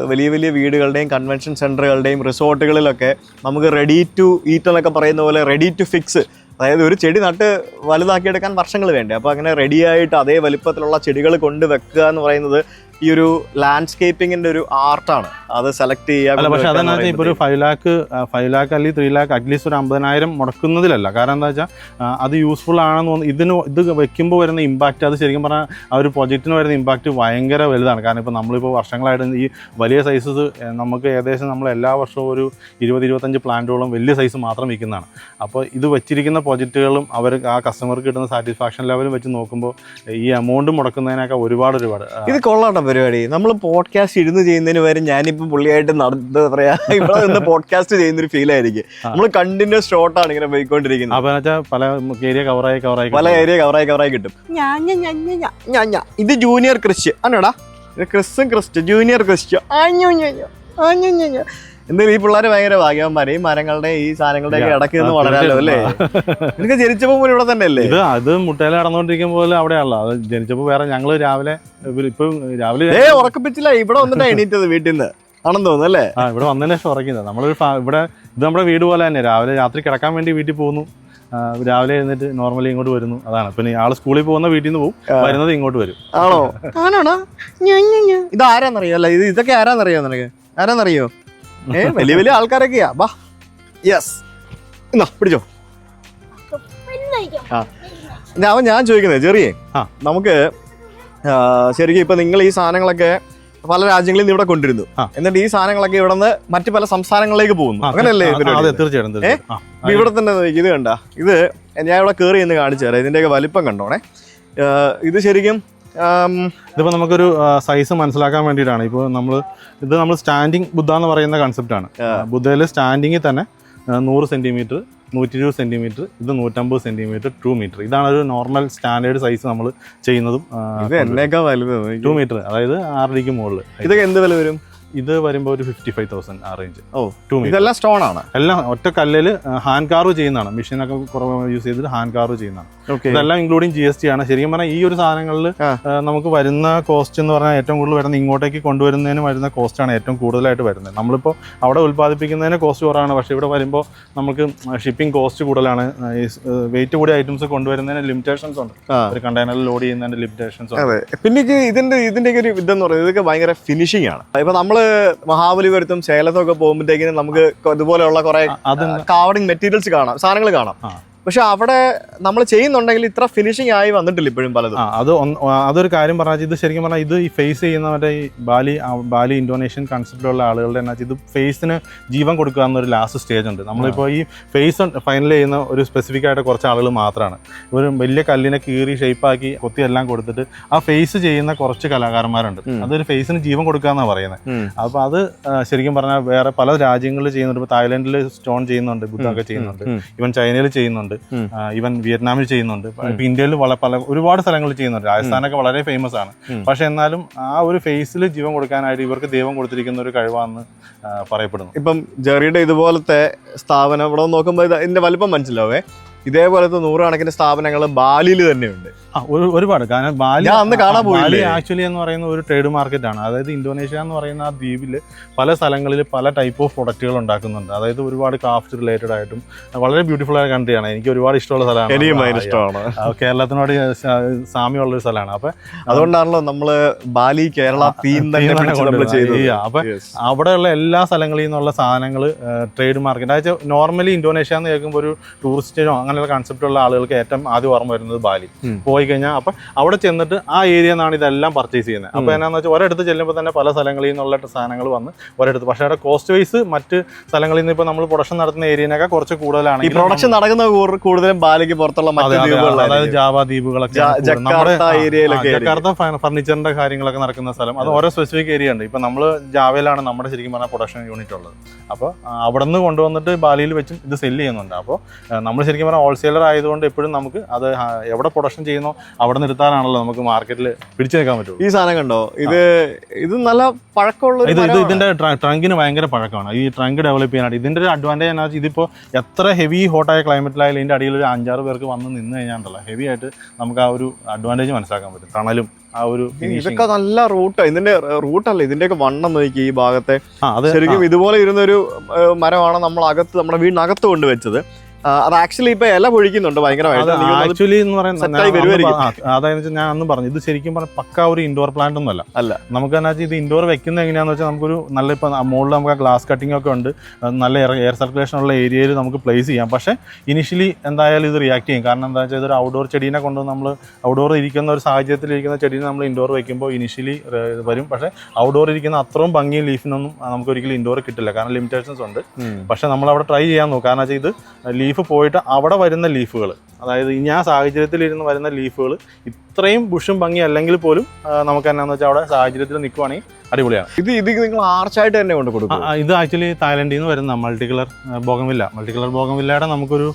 വലിയ വലിയ വീടുകളുടെയും കൺവെൻഷൻ സെന്ററുകളുടെയും റിസോർട്ടുകളിലൊക്കെ നമുക്ക് റെഡി ടു ഈറ്റ് എന്നൊക്കെ പറയുന്ന പോലെ റെഡി ടു ഫിക്സ്, അതായത് ഒരു ചെടി നട്ട് വലുതാക്കിയെടുക്കാൻ വർഷങ്ങൾ വേണ്ടേ. അപ്പോൾ അങ്ങനെ റെഡിയായിട്ട് അതേ വലിപ്പത്തിലുള്ള ചെടികൾ കൊണ്ട് വെക്കുക എന്ന് പറയുന്നത് ഈ ഒരു ലാൻഡ്സ്കേപ്പിങ്ങിന്റെ ഒരു ആർട്ടാണ്. അത് സെലക്ട് ചെയ്യുക. പക്ഷെ അതെന്ന് വെച്ചാൽ ഇപ്പോൾ ഒരു 5 lakh അല്ലെങ്കിൽ 3 lakh അറ്റ്ലീസ്റ്റ് ഒരു 50,000 മുടക്കുന്നതിലല്ല. കാരണം എന്താ വെച്ചാൽ അത് യൂസ്ഫുൾ ആണെന്ന് തോന്നുന്നു. ഇത് വെക്കുമ്പോൾ വരുന്ന ഇമ്പാക്റ്റ്, അത് ശരിക്കും പറഞ്ഞാൽ ആ ഒരു പ്രൊജക്റ്റിന് വരുന്ന ഇമ്പാക്റ്റ് ഭയങ്കര വലുതാണ്. കാരണം ഇപ്പോൾ നമ്മളിപ്പോൾ വർഷങ്ങളായിട്ട് ഈ വലിയ സൈസസ് നമുക്ക് ഏകദേശം നമ്മൾ എല്ലാ വർഷവും ഒരു 20-25 പ്ലാന്റുകളും വലിയ സൈസ് മാത്രം വിൽക്കുന്നതാണ്. അപ്പോൾ ഇത് വെച്ചിരിക്കുന്ന പ്രൊജക്റ്റുകളും അവർ ആ കസ്റ്റമർക്ക് കിട്ടുന്ന സാറ്റിസ്ഫാക്ഷൻ ലെവലും വെച്ച് നോക്കുമ്പോൾ ഈ എമൗണ്ട് മുടക്കുന്നതിനൊക്കെ ഒരുപാട് ഇത് കൊള്ളാട്ടോ പരിപാടി. നമ്മൾ പോഡ്കാസ്റ്റ് ഇരുന്ന് ചെയ്യുന്നതിന് വരെ ഞാനിപ്പോൾ പുള്ളിയായിട്ട് എന്താ പറയാ ഇവിടെ നിന്ന് പോഡ്കാസ്റ്റ് ചെയ്യുന്നൊരു ഫീൽ ആയിരിക്കും. നമ്മൾ കണ്ടിന്യൂസ് ഷോട്ടാണ് ഇങ്ങനെ പോയിക്കൊണ്ടിരിക്കുന്നത്. അപ്പോൾ പല ഏരിയ കവറായി കവറായി കിട്ടും. ഇത് ജൂനിയർ ക്രിസ്ത്യൻ ആണോടാ? Christ junior Christian. എന്തായാലും ഈ പിള്ളേർ ഭയങ്കര ഭാഗ്യവന്മാരെ. ഈ മരങ്ങളുടെ ഈ സാധനങ്ങളുടെ ഒക്കെ ഇടയ്ക്ക് നിന്ന് വളരാലോ അല്ലേ? നിനക്ക് ജനിച്ചപ്പോ പോലും ഇവിടെ തന്നെ അല്ലേ? അത് മുട്ടയിൽ നടന്നുകൊണ്ടിരിക്കുമ്പോൾ പോലെ അവിടെയാണല്ലോ. അത് ജനിച്ചപ്പോ വേറെ ഞങ്ങള് രാവിലെ ഉറക്കപ്പിച്ചില്ല, ഇവിടെ വന്നിട്ടാ എണീറ്റത് വീട്ടിൽ നിന്ന് ആണെന്ന് തോന്നുന്നു അല്ലേ? ഇവിടെ വന്നതിന് ശേഷം ഉറക്കുന്നത്. നമ്മളൊരു ഇവിടെ ഇത് നമ്മുടെ വീട് പോലെ തന്നെ. രാവിലെ രാത്രി കിടക്കാൻ വേണ്ടി വീട്ടിൽ പോകുന്നു, രാവിലെ എഴുന്നേറ്റ് നോർമലി ഇങ്ങോട്ട് വരുന്നു. അതാണ്. പിന്നെ ആള് സ്കൂളിൽ പോകുന്ന വീട്ടിൽ നിന്ന് പോകും, വരുന്നത് ഇങ്ങോട്ട് വരും. ആണോ? ഇത് ആരാന്നറിയോ? അല്ല ഇതൊക്കെ ആരാന്നറിയോ? നിനക്ക് ആരാന്നറിയോ? വലിയ വലിയ ആൾക്കാരൊക്കെയാ. ബാ, യെസ്, എന്നാ പിടിച്ചോ. ഞാൻ ചോദിക്കുന്നത് ചെറിയേ, നമുക്ക് ശരിക്കും ഇപ്പൊ നിങ്ങൾ ഈ സാധനങ്ങളൊക്കെ പല രാജ്യങ്ങളിൽ നിന്ന് ഇവിടെ കൊണ്ടിരുന്നു, എന്നിട്ട് ഈ സാധനങ്ങളൊക്കെ ഇവിടെ നിന്ന് മറ്റു പല സംസ്ഥാനങ്ങളിലേക്ക് പോകുന്നു, അങ്ങനെയല്ലേ? തീർച്ചയായിട്ടും. ഇവിടെ തന്നെ ഇത് കണ്ട, ഇത് ഞാൻ ഇവിടെ കയറി എന്ന് കാണിച്ചു തരാം. ഇതിന്റെയൊക്കെ വലിപ്പം കണ്ടോണേ. ഇത് ശരിക്കും ഇതിപ്പോൾ നമുക്കൊരു സൈസ് മനസ്സിലാക്കാൻ വേണ്ടിയിട്ടാണ്. ഇപ്പോൾ നമ്മൾ സ്റ്റാൻഡിങ് ബുദ്ധ എന്ന് പറയുന്ന കൺസെപ്റ്റാണ്. ബുദ്ധയിൽ സ്റ്റാൻഡിങ്ങിൽ തന്നെ 100 സെൻറ്റിമീറ്റർ, 120 സെൻറ്റിമീറ്റർ, ഇത് 150 സെൻറ്റിമീറ്റർ, 2 മീറ്റർ. ഇതാണ് ഒരു നോർമൽ സ്റ്റാൻഡേർഡ് സൈസ് നമ്മൾ ചെയ്യുന്നതും. 2 മീറ്റർ, അതായത് 6 അടിക്ക് മുകളിൽ. ഇതൊക്കെ എന്ത് വില വരും? ഇത് വരുമ്പോൾ ഒരു 55,000 ആ റേഞ്ച്. ഇതെല്ലാം സ്റ്റോൺ ആണ്? എല്ലാം ഒറ്റ കല്ലിൽ ഹാൻഡ് കാർവ് ചെയ്യുന്നതാണ്. മെഷീനൊക്കെ കുറവ് യൂസ് ചെയ്തിട്ട് ഹാൻഡ് കാർവ് ചെയ്യുന്നതാണ്. ഇതെല്ലാം ഇൻക്ലൂഡിങ് GST ആണ്. ശരിക്കും പറഞ്ഞാൽ ഈ ഒരു സാധനങ്ങളിൽ നമുക്ക് വരുന്ന കോസ്റ്റ് എന്ന് പറഞ്ഞാൽ ഏറ്റവും കൂടുതൽ വരുന്ന ഇങ്ങോട്ടേക്ക് കൊണ്ടുവരുന്നതിന് വരുന്ന കോസ്റ്റാണ് ഏറ്റവും കൂടുതലായിട്ട് വരുന്നത്. നമ്മളിപ്പോൾ അവിടെ ഉൽപ്പാദിപ്പിക്കുന്നതിന് കോസ്റ്റ് കുറവാണ്, പക്ഷേ ഇവിടെ വരുമ്പോൾ നമുക്ക് ഷിപ്പിംഗ് കോസ്റ്റ് കൂടുതലാണ്. വെയിറ്റ് കൂടിയ ഐറ്റംസ് കൊണ്ടുവരുന്നതിന് ലിമിറ്റേഷൻസ് ഉണ്ട്. ഒരു കണ്ടെയ്നറിൽ ലോഡ് ചെയ്യുന്നതിന്റെ ലിമിറ്റേഷൻസ് ഉണ്ട്. പിന്നെ ഇതിന്റെ ഒരു ഇതെന്ന് പറയുന്നത് ഇതൊക്കെ ഭയങ്കര ഫിനിഷിംഗ് ആണ്. ഇപ്പൊ നമ്മള് മഹാബലിപുരത്തും സേലത്തും ഒക്കെ പോകുമ്പോഴത്തേക്കിനും നമുക്ക് ഇതുപോലെയുള്ള കുറെ കാർവിംഗ് മെറ്റീരിയൽസ് കാണാം, സാധനങ്ങൾ കാണാം. പക്ഷെ അവിടെ നമ്മൾ ചെയ്യുന്നുണ്ടെങ്കിൽ ഇത്ര ഫിനിഷിംഗ് ആയി വന്നിട്ടില്ല ഇപ്പോഴും പലതും. അതൊരു കാര്യം പറഞ്ഞാൽ ഇത് ശരിക്കും പറഞ്ഞാൽ ഇത് ഈ ഫേസ് ചെയ്യുന്ന മറ്റേ ഈ ബാലി ഇന്തോനേഷ്യൻ കൺസെപ്റ്റിലുള്ള ആളുകളുടെ തന്നെ ഇത് ഫേസിന് ജീവൻ കൊടുക്കുക എന്നൊരു ലാസ്റ്റ് സ്റ്റേജ് ഉണ്ട്. നമ്മളിപ്പോൾ ഈ ഫേസ് ഫൈനൽ ചെയ്യുന്ന ഒരു സ്പെസിഫിക് ആയിട്ട് കുറച്ച് ആളുകൾ മാത്രമാണ്. ഒരു വലിയ കല്ലിനെ കീറി ഷേപ്പാക്കി കൊത്തി എല്ലാം കൊടുത്തിട്ട് ആ ഫേസ് ചെയ്യുന്ന കുറച്ച് കലാകാരന്മാരുണ്ട്. അതൊരു ഫേസിന് ജീവൻ കൊടുക്കുക എന്നാണ് പറയുന്നത്. അപ്പോൾ അത് ശരിക്കും പറഞ്ഞാൽ വേറെ പല രാജ്യങ്ങളിൽ ചെയ്യുന്നുണ്ട്. ഇപ്പോൾ തായ്ലൻഡിൽ സ്റ്റോൺ ചെയ്യുന്നുണ്ട്, ബുദ്ധൊക്കെ ചെയ്യുന്നുണ്ട്, ഇവൻ ചൈനയിൽ ചെയ്യുന്നുണ്ട്, ഇവൻ വിയറ്റ്നാമിൽ ചെയ്യുന്നുണ്ട്, ഇപ്പൊ ഇന്ത്യയിൽ ഒരുപാട് സ്ഥലങ്ങളിൽ ചെയ്യുന്നുണ്ട്. രാജസ്ഥാനൊക്കെ വളരെ ഫേമസ് ആണ്. പക്ഷെ എന്നാലും ആ ഒരു ഫേസിൽ ജീവൻ കൊടുക്കാനായിട്ട് ഇവർക്ക് ദൈവം കൊടുത്തിരിക്കുന്ന ഒരു കഴിവാണെന്ന് പറയപ്പെടുന്നു. ഇപ്പം ജെറിയുടെ ഇതുപോലത്തെ സ്ഥാപനം ഇവിടെ നോക്കുമ്പോൾ ഇതിന്റെ വലിപ്പം മനസ്സിലാവേ. ഇതേപോലത്തെ നൂറുകണക്കിന് സ്ഥാപനങ്ങൾ ബാലിയിൽ തന്നെയുണ്ട്. ഒരുപാട്. കാരണം ഞാൻ അന്ന് കാണാൻ ബാലി ആക്ച്വലി എന്ന് പറയുന്ന ഒരു ട്രേഡ് മാർക്കറ്റ് ആണ്. അതായത് ഇന്തോനേഷ്യ എന്ന് പറയുന്ന ആ ദ്വീപിൽ പല സ്ഥലങ്ങളിൽ പല ടൈപ്പ് ഓഫ് പ്രൊഡക്റ്റുകൾ ഉണ്ടാക്കുന്നുണ്ട്. അതായത് ഒരുപാട് ക്രാഫ്റ്റ് റിലേറ്റഡ് ആയിട്ടും വളരെ ബ്യൂട്ടിഫുൾ ആയ കൺട്രിയാണ്. എനിക്ക് ഒരുപാട് ഇഷ്ടമുള്ള സ്ഥലമാണ്. കേരളത്തിനോട് സാമ്യമുള്ളൊരു സ്ഥലമാണ്. അപ്പൊ അതുകൊണ്ടാണല്ലോ നമ്മള് ബാലി കേരള തീം തന്നെ. അപ്പൊ അവിടെയുള്ള എല്ലാ സ്ഥലങ്ങളിൽ നിന്നുള്ള സാധനങ്ങൾ ട്രേഡ് മാർക്കറ്റ്. അതായത് നോർമലി ഇന്തോനേഷ്യ എന്ന് കേൾക്കുമ്പോൾ ഒരു ടൂറിസ്റ്റിനോ അങ്ങനെയുള്ള കൺസെപ്റ്റ് ഉള്ള ആളുകൾക്ക് ഏറ്റവും ആദ്യം ഓർമ്മ വരുന്നത് ബാലി. പോയി കഴിഞ്ഞാൽ അപ്പൊ അവിടെ ചെന്നിട്ട് ആ ഏരിയ നിന്നാണ് ഇതെല്ലാം പർച്ചേസ് ചെയ്യുന്നത്. അപ്പൊ എന്നാന്ന് വെച്ചാൽ ഒരിടത്ത് ചെല്ലുമ്പോൾ തന്നെ പല സ്ഥലങ്ങളിൽ നിന്നുള്ള സാധനങ്ങൾ വന്ന് ഒരിടത്ത്. പക്ഷേ അവിടെ കോസ്റ്റ് വൈസ് മറ്റ് സ്ഥലങ്ങളിൽ നിന്ന് ഇപ്പൊ നമ്മൾ പ്രൊഡക്ഷൻ നടത്തുന്ന ഏരിയനൊക്കെ കുറച്ച് കൂടുതലാണ്. ഈ പ്രൊഡക്ഷൻ നടക്കുന്ന കൂടുതലും ബാലിക്ക് പുറത്തുള്ള അതായത് ജാവ ദ്വീപുകളൊക്കെ, ജക്കാർത്ത ഫർണിച്ചറിന്റെ കാര്യങ്ങളൊക്കെ നടക്കുന്ന സ്ഥലം. അത് ഓരോ സ്പെസിഫിക് ഏരിയ ഉണ്ട്. ഇപ്പൊ നമ്മൾ ജാവയിലാണ് നമ്മുടെ ശരിക്കും പറഞ്ഞാൽ പ്രൊഡക്ഷൻ യൂണിറ്റ് ഉള്ളത്. അപ്പോൾ അവിടെ നിന്ന് കൊണ്ടുവന്നിട്ട് ബാലിയിൽ വെച്ചും ഇത് സെല്ല് ചെയ്യുന്നുണ്ട്. അപ്പോൾ നമ്മൾ ശരിക്കും പറഞ്ഞാൽ ഹോൾസെയിലർ ആയതുകൊണ്ട് എപ്പോഴും നമുക്ക് അത് എവിടെ പ്രൊഡക്ഷൻ ചെയ്യുന്നോ അവിടെ നിർത്താനാണല്ലോ നമുക്ക് മാർക്കറ്റിൽ പിടിച്ചു നിൽക്കാൻ പറ്റുള്ളൂ. ഈ സാധനം കണ്ടോ, ഇത് നല്ല പഴക്കമുള്ള ഇതിന്റെ ട്രങ്കിന് ഭയങ്കര പഴക്കമാണ്. ഈ ട്രങ്ക് ഡെവലപ്പ് ചെയ്യാനായിട്ട് ഇതിന്റെ ഒരു അഡ്വാൻറ്റേജ് എന്നാ വെച്ചാൽ ഇതിപ്പോൾ എത്ര ഹെവി ഹോട്ടായ ക്ലൈമറ്റിലായാലും ഇതിന്റെ അടിയിൽ ഒരു 5-6 പേർക്ക് വന്ന് നിന്ന് കഴിഞ്ഞാണ്ടല്ലോ ഹെവി ആയിട്ട് നമുക്ക് ആ ഒരു അഡ്വാൻറ്റേജ് മനസ്സിലാക്കാൻ പറ്റും. തണലും ആ ഒരു ഇതൊക്കെ നല്ല റൂട്ട്. ഇതിന്റെ റൂട്ടല്ല, ഇതിന്റെയൊക്കെ വണ്ണം നോക്കി ഈ ഭാഗത്തെ ശരിക്കും ഇതുപോലെ ഇരുന്നൊരു മരമാണ് നമ്മൾ നമ്മുടെ വീടിനകത്ത് കൊണ്ടുവച്ചത്. അത് ആക്ച്വലി ഇപ്പൊ ഇല പൊഴിക്കുന്നുണ്ട് ഭയങ്കരമായിട്ട്. ആക്ച്വലി എന്ന് പറയുന്നത് അതായത് ഞാൻ അന്ന് പറഞ്ഞു, ഇത് ശരിക്കും പറഞ്ഞാൽ പക്ക ഒരു ഇൻഡോർ പ്ലാന്റ് ഒന്നും അല്ല. നമുക്ക് എന്നാ വെച്ചാൽ ഇത് ഇൻഡോർ വെക്കുന്നത് എങ്ങനെയാണെന്ന് വെച്ചാൽ നമുക്കൊരു നല്ല ഇപ്പം മുകളിൽ നമുക്ക് ഗ്ലാസ് കട്ടിംഗ് ഒക്കെ ഉണ്ട്, നല്ല എയർ സർക്കുലേഷൻ ഉള്ള ഏരിയയിൽ നമുക്ക് പ്ലേസ് ചെയ്യാം. പക്ഷേ ഇനിഷ്യലി എന്തായാലും ഇത് റിയാക്ട് ചെയ്യും. കാരണം എന്താ വെച്ചാൽ ഇതൊരു ഔട്ട്ഡോർ ചെടീനെ കൊണ്ട് നമ്മൾ ഔട്ട്ഡോർ ഇരിക്കുന്ന ഒരു സാഹചര്യത്തിൽ ഇരിക്കുന്ന ചെടീനെ നമ്മൾ ഇൻഡോർ വെക്കുമ്പോൾ ഇനിഷ്യലി വരും. പക്ഷേ ഔട്ട്ഡോർ ഇരിക്കുന്ന അത്രയും ഭംഗിയും ലീഫിനൊന്നും നമുക്ക് ഒരിക്കലും ഇൻഡോർ കിട്ടില്ല, കാരണം ലിമിറ്റേഷൻസ് ഉണ്ട്. പക്ഷേ നമ്മൾ അവിടെ ട്രൈ ചെയ്യാൻ നോക്കും. കാരണം വെച്ചാൽ ഇത് ലീഫ് പോയിട്ട് അവിടെ വരുന്ന ലീഫുകൾ, അതായത് ഇനി ആ സാഹചര്യത്തിൽ ഇരുന്ന് വരുന്ന ലീഫുകൾ ഇത്രയും ബുഷും ഭംഗി അല്ലെങ്കിൽ പോലും നമുക്ക് എന്നാന്ന് വെച്ചാൽ അവിടെ സാഹചര്യത്തിൽ നിൽക്കുവാണെങ്കിൽ അടിപൊളിയാണ്. ഇത് നിങ്ങൾ ആർച്ചായിട്ട് തന്നെ കൊണ്ട് കൊടുക്കും. ഇത് ആക്ച്വലി തായ്ലൻഡിൽ നിന്ന് വരുന്ന മൾട്ടി കളർ ബോഗൻവില്ലയുടെ നമുക്കൊരു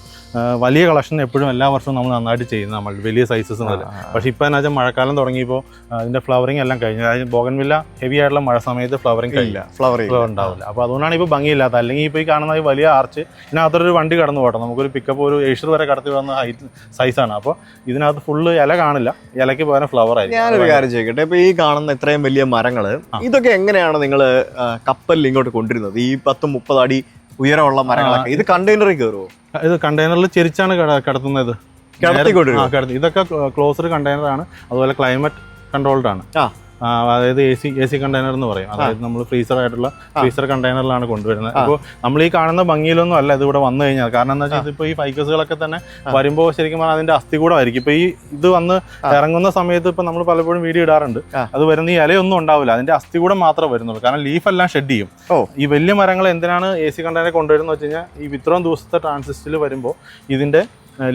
വലിയ കളക്ഷൻ എപ്പോഴും എല്ലാ വർഷവും നമ്മൾ നന്നായിട്ട് ചെയ്യുന്നത്, നമ്മൾ വലിയ സൈസസ് മുതൽ. പക്ഷേ ഇപ്പോൾ എന്നാ വെച്ചാൽ മഴക്കാലം തുടങ്ങിയപ്പോൾ ഇതിന്റെ ഫ്ലവറിങ് എല്ലാം കഴിഞ്ഞു. അതായത് ബോഗൻവില്ല ഹെവി ആയിട്ടുള്ള മഴ സമയത്ത് ഫ്ലവറിങ് കഴിയില്ല, ഫ്ലവർ ഉണ്ടാവില്ല. അപ്പോൾ അതുകൊണ്ടാണ് ഇപ്പോൾ ഭംഗിയില്ലാത്ത. അല്ലെങ്കിൽ ഇപ്പോൾ ഈ കാണുന്ന ഈ വലിയ ആർച്ച് ഇതിനകത്തൊരു വണ്ടി കടന്നു പോകട്ടെ, നമുക്കൊരു പിക്കപ്പ് ഒരു ഏഷ്യർ വരെ കടത്തി വന്ന ഹൈറ്റ് സൈസാണ്. അപ്പോൾ ഇതിനകത്ത് ഫുള്ള് ഇല കാണില്ല, ഇലയ്ക്ക് പകരം ഫ്ലവർ ആയിരിക്കും. ഞാനൊരു കാര്യം ചോദിക്കട്ടെ, ഇപ്പോൾ ഈ കാണുന്ന ഇത്രയും വലിയ മരങ്ങൾ ഇതൊക്കെ എങ്ങനെയാണ് നിങ്ങൾ കപ്പലിൽ ഇങ്ങോട്ട് കൊണ്ടിരുന്നത്? ഈ 10-30 അടി ഉയരമുള്ള മരങ്ങളൊക്കെ ഇത് കണ്ടെയ്നറിൽ കയറുമോ? ഇത് കണ്ടെയ്നറിൽ ചെരിച്ചാണ് കടത്തുന്നത്. ഇതൊക്കെ ക്ലോസ്ഡ് കണ്ടെയ്നർ ആണ്, അതുപോലെ ക്ലൈമറ്റ് കൺട്രോൾഡ് ആണ്. അതായത് എ സി കണ്ടെയ്നർ എന്ന് പറയും. അതായത് നമ്മൾ ഫ്രീസർ കണ്ടെയ്നറിലാണ് കൊണ്ടുവരുന്നത്. അപ്പോൾ നമ്മൾ ഈ കാണുന്ന ഭംഗിയിലൊന്നും അല്ല ഇത് ഇവിടെ വന്നു കഴിഞ്ഞാൽ. കാരണം എന്താ വെച്ചാൽ ഇപ്പോൾ ഈ ഫൈക്കസുകളൊക്കെ തന്നെ വരുമ്പോൾ ശരിക്കും പറഞ്ഞാൽ അതിന്റെ അസ്ഥി കൂടെ ആയിരിക്കും. ഇപ്പോൾ ഈ ഇത് വന്ന് ഇറങ്ങുന്ന സമയത്ത് ഇപ്പം നമ്മൾ പലപ്പോഴും വീഡിയോ ഇടാറുണ്ട്, അത് വരുന്ന ഈ ഇലയൊന്നും ഉണ്ടാവില്ല, അതിന്റെ അസ്ഥി കൂടെ മാത്രമേ വരുന്നുള്ളൂ. കാരണം ലീഫ് എല്ലാം ഷെഡ് ചെയ്യും. ഈ വലിയ മരങ്ങൾ എന്തിനാണ് എ സി കണ്ടെയ്നർ കൊണ്ടുവരുന്നത് വെച്ച് കഴിഞ്ഞാൽ ഈ ഇത്രയും ദിവസത്തെ ട്രാൻസിസ്റ്റിൽ വരുമ്പോൾ ഇതിന്റെ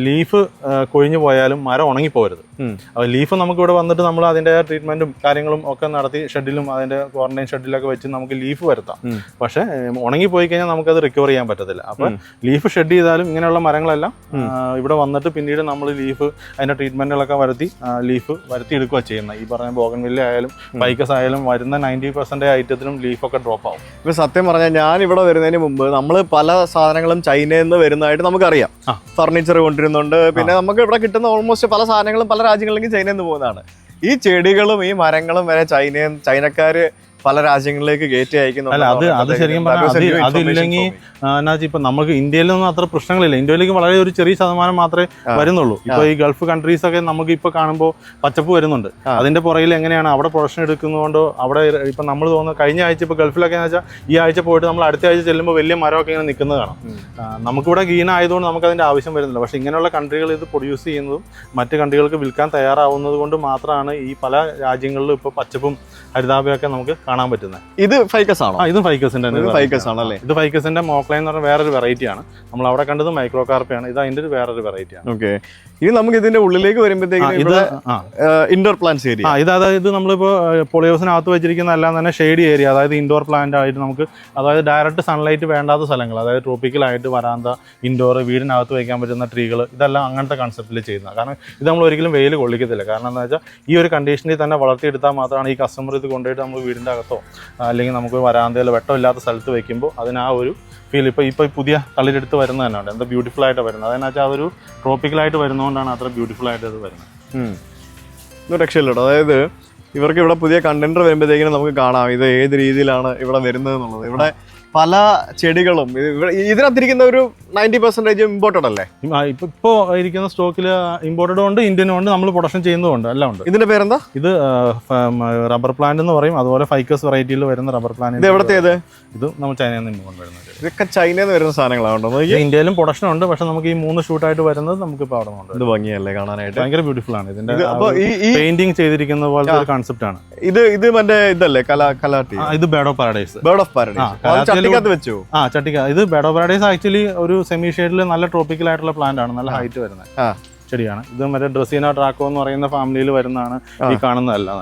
ലീഫ് കൊഴിഞ്ഞു പോയാലും മരം ഉണങ്ങിപ്പോകരുത്. അപ്പോൾ ലീഫ് നമുക്ക് ഇവിടെ വന്നിട്ട് നമ്മൾ അതിൻ്റെ ട്രീറ്റ്മെന്റും കാര്യങ്ങളും ഒക്കെ നടത്തി ഷെഡിലും അതിന്റെ ക്വാറന്റൈൻ ഷെഡിലൊക്കെ വെച്ച് നമുക്ക് ലീഫ് വരുത്താം. പക്ഷേ ഉണങ്ങിപ്പോയി കഴിഞ്ഞാൽ നമുക്കത് റിക്കവർ ചെയ്യാൻ പറ്റത്തില്ല. അപ്പം ലീഫ് ഷെഡ് ചെയ്താലും ഇങ്ങനെയുള്ള മരങ്ങളെല്ലാം ഇവിടെ വന്നിട്ട് പിന്നീട് നമ്മൾ ലീഫ് അതിന്റെ ട്രീറ്റ്മെന്റുകളൊക്കെ ലീഫ് വരുത്തിയെടുക്കുക ചെയ്യുന്നത്. ഈ പറഞ്ഞ ബോഗൻവില്ല ആയാലും ഫൈക്കസ് ആയാലും വരുന്ന 90% ഐറ്റത്തിലും ലീഫൊക്കെ ഡ്രോപ്പ് ആവും. ഇപ്പൊ സത്യം പറഞ്ഞാൽ ഞാൻ ഇവിടെ വരുന്നതിന് മുമ്പ് നമ്മൾ പല സാധനങ്ങളും ചൈനയിൽ നിന്ന് വരുന്നതായിട്ട് നമുക്കറിയാം. ഫർണിച്ചർ കൊണ്ടിരുന്നുണ്ട്, പിന്നെ നമുക്ക് ഇവിടെ കിട്ടുന്ന ഓൾമോസ്റ്റ് പല സാധനങ്ങളും പല രാജ്യങ്ങളിലേക്ക് ചൈനയിൽ നിന്ന് പോകുന്നതാണ്. ഈ ചെടികളും ഈ മരങ്ങളും വരെ ചൈനക്കാര് പല രാജ്യങ്ങളിലേക്ക് കയറ്റി അയക്കുന്നുണ്ട്. അത് ശരിക്കും പറഞ്ഞാൽ അതില്ലെങ്കിൽ ഇപ്പൊ നമുക്ക് ഇന്ത്യയിലൊന്നും അത്ര പ്രശ്നങ്ങളില്ല. ഇന്ത്യയിലേക്ക് വളരെ ഒരു ചെറിയ ശതമാനം മാത്രമേ വരുന്നുള്ളൂ. ഇപ്പൊ ഈ ഗൾഫ് കൺട്രീസ് ഒക്കെ നമുക്ക് ഇപ്പൊ കാണുമ്പോൾ പച്ചപ്പ് വരുന്നുണ്ട്. അതിന്റെ പുറകിൽ എങ്ങനെയാണ് അവിടെ പ്രൊഡക്ഷൻ എടുക്കുന്നതുകൊണ്ടോ അവിടെ ഇപ്പൊ നമ്മൾ തോന്നുന്നു കഴിഞ്ഞ ആഴ്ച ഇപ്പൊ ഗൾഫിലൊക്കെ എന്ന് വെച്ചാൽ ഈ ആഴ്ച പോയിട്ട് നമ്മൾ അടുത്ത ആഴ്ച ചെല്ലുമ്പോൾ വലിയ മരമൊക്കെ ഇങ്ങനെ നിൽക്കുന്നത് കാണാം. നമുക്കിവിടെ ഗ്രീൻ ആയതുകൊണ്ട് നമുക്ക് അതിന്റെ ആവശ്യം വരുന്നില്ല. പക്ഷെ ഇങ്ങനെയുള്ള കൺട്രികൾ ഇത് പ്രൊഡ്യൂസ് ചെയ്യുന്നതും മറ്റ് കൺട്രികൾക്ക് വിൽക്കാൻ തയ്യാറാവുന്നത് കൊണ്ട് മാത്രമാണ് ഈ പല രാജ്യങ്ങളിലും ഇപ്പൊ പച്ചപ്പും ഹരിതാഭയൊക്കെ നമുക്ക് കാണാൻ പറ്റുന്നത്. ഇത് ഫൈക്കസ് ആണോ? ഇതും ഫൈക്കസിന്റെ ആണല്ലേ? ഇത് ഫൈക്കസിന്റെ മോക്ലൈൻ എന്ന് പറഞ്ഞ വേറൊരു വെറൈറ്റി ആണ്. നമ്മൾ അവിടെ കണ്ടത് മൈക്രോ കാർപ്പയാണ്. ഇത് അതിന്റെ വേറൊരു വെറൈറ്റി ആണ്. ഓക്കെ, ഇനി നമുക്ക് ഇതിന്റെ ഉള്ളിലേക്ക് വരുമ്പോഴത്തേക്കും ഇൻഡോർ പ്ലാന്റ്സ് ഏരിയ. അതായത് നമ്മളിപ്പോ പൊളിയോസിനകത്ത് വെച്ചിരിക്കുന്ന എല്ലാം തന്നെ ഷെയ്ഡ് ഏരിയ, അതായത് ഇൻഡോർ പ്ലാന്റ് ആയിട്ട് നമുക്ക് അതായത് ഡയറക്റ്റ് സൺലൈറ്റ് വേണ്ടാത്ത സ്ഥലങ്ങൾ, അതായത് ട്രോപ്പിക്കലായിട്ട് വരാന്ത, ഇൻഡോർ, വീടിനകത്ത് വയ്ക്കാൻ പറ്റുന്ന ട്രീകൾ, ഇതെല്ലാം അങ്ങനത്തെ കൺസെപ്റ്റിൽ ചെയ്യുന്നത്. കാരണം ഇത് നമ്മൾ ഒരിക്കലും വെയിൽ കൊള്ളിക്കത്തില്ല. കാരണം എന്താ വെച്ചാൽ ഈ ഒരു കണ്ടീഷനിൽ തന്നെ വളർത്തിയെടുത്താൽ മാത്രമാണ് ഈ കസ്റ്റമർ ഇത് കൊണ്ടുപോയിട്ട് നമ്മൾ വീടിൻ്റെ അകത്തോ അല്ലെങ്കിൽ നമുക്ക് വരാന്തയിലോ വെട്ടമില്ലാത്ത സ്ഥലത്ത് വെക്കുമ്പോൾ അതിന് ആ ഒരു ഫീൽ ഇപ്പൊ പുതിയ തളിരെടുത്ത് വരുന്നത് തന്നെ ഉണ്ട്, എന്താ ബ്യൂട്ടിഫുൾ ആയിട്ട് വരുന്നത്. അതെന്ന് വെച്ചാൽ അതൊരു ട്രോപ്പിക്കലായിട്ട് വരുന്നതുകൊണ്ടാണ് അത്ര ബ്യൂട്ടിഫുൾ ആയിട്ട് അത് വരുന്നത്. ഒന്നും രക്ഷയില്ല കേട്ടോ. അതായത് ഇവർക്ക് ഇവിടെ പുതിയ കണ്ടന്റർ വരുമ്പോഴത്തേക്കിനും നമുക്ക് കാണാം ഇത് ഏത് രീതിയിലാണ് ഇവിടെ വരുന്നത് എന്നുള്ളത്. ഇവിടെ പല ചെടികളും ഇതിനകത്തിരിക്കുന്ന ഒരു 90% ഇമ്പോർട്ടഡ് അല്ലേ? ഇപ്പൊ ഇരിക്കുന്ന സ്റ്റോക്കിൽ ഇമ്പോർട്ടഡും ഉണ്ട്, ഇന്ത്യനും ഉണ്ട്, നമ്മൾ പ്രൊഡക്ഷൻ ചെയ്യുന്നതുണ്ട്, എല്ലാം ഉണ്ട്. ഇതിന്റെ പേരെന്താ? ഇത് റബ്ബർ പ്ലാന്റ് എന്ന് പറയും, അതുപോലെ ഫൈക്കസ് വെറൈറ്റിയിൽ വരുന്ന റബ്ബർ പ്ലാന്റ്. ഇത് എവിടത്തേത്? ഇത് നമ്മൾ ചൈനയിൽ നിന്ന് കൊണ്ടുവരുന്നത്. ഇതൊക്കെ ചൈനയിൽ നിന്ന് വരുന്ന സാധനങ്ങളാണോ? ഇന്ത്യയിലും പ്രൊഡക്ഷൻ ഉണ്ട്, പക്ഷെ നമുക്ക് ഈ 3 ഷൂട്ടായിട്ട് വരുന്നത് നമുക്ക് ഇപ്പൊ അവിടെ ഉണ്ട്. ഇത് ഭംഗിയല്ലേ കാണാനായിട്ട്? ഭയങ്കര ബ്യൂട്ടിഫുൾ ആണ്. ഇതിന്റെ പെയിന്റിങ് ചെയ്തിരിക്കുന്ന പോലത്തെ ഒരു കൺസെപ്റ്റ് ആണ് ഇത് മറ്റേ ഇതല്ലേ കലാട്ടി? ഇത് bird of paradise. Bird of paradise ചട്ടിക്കകത്ത് വെച്ചു. ചട്ടിക്ക. ഇത് ബേർഡ് ഓഫ് പാരഡൈസ് ആക്ച്വലി ഒരു സെമി ഷെയ്ഡിൽ നല്ല ട്രോപ്പിക്കൽ ആയിട്ടുള്ള പ്ലാന്റ് ആണ്, നല്ല ഹൈറ്റ് വരുന്നത് ചെടിയാണ്. ഇത് മറ്റേ ഡ്രസീന ട്രാക്കോ എന്ന് പറയുന്ന ഫാമിലിയിൽ വരുന്നതാണ് ഈ കാണുന്നതല്ല.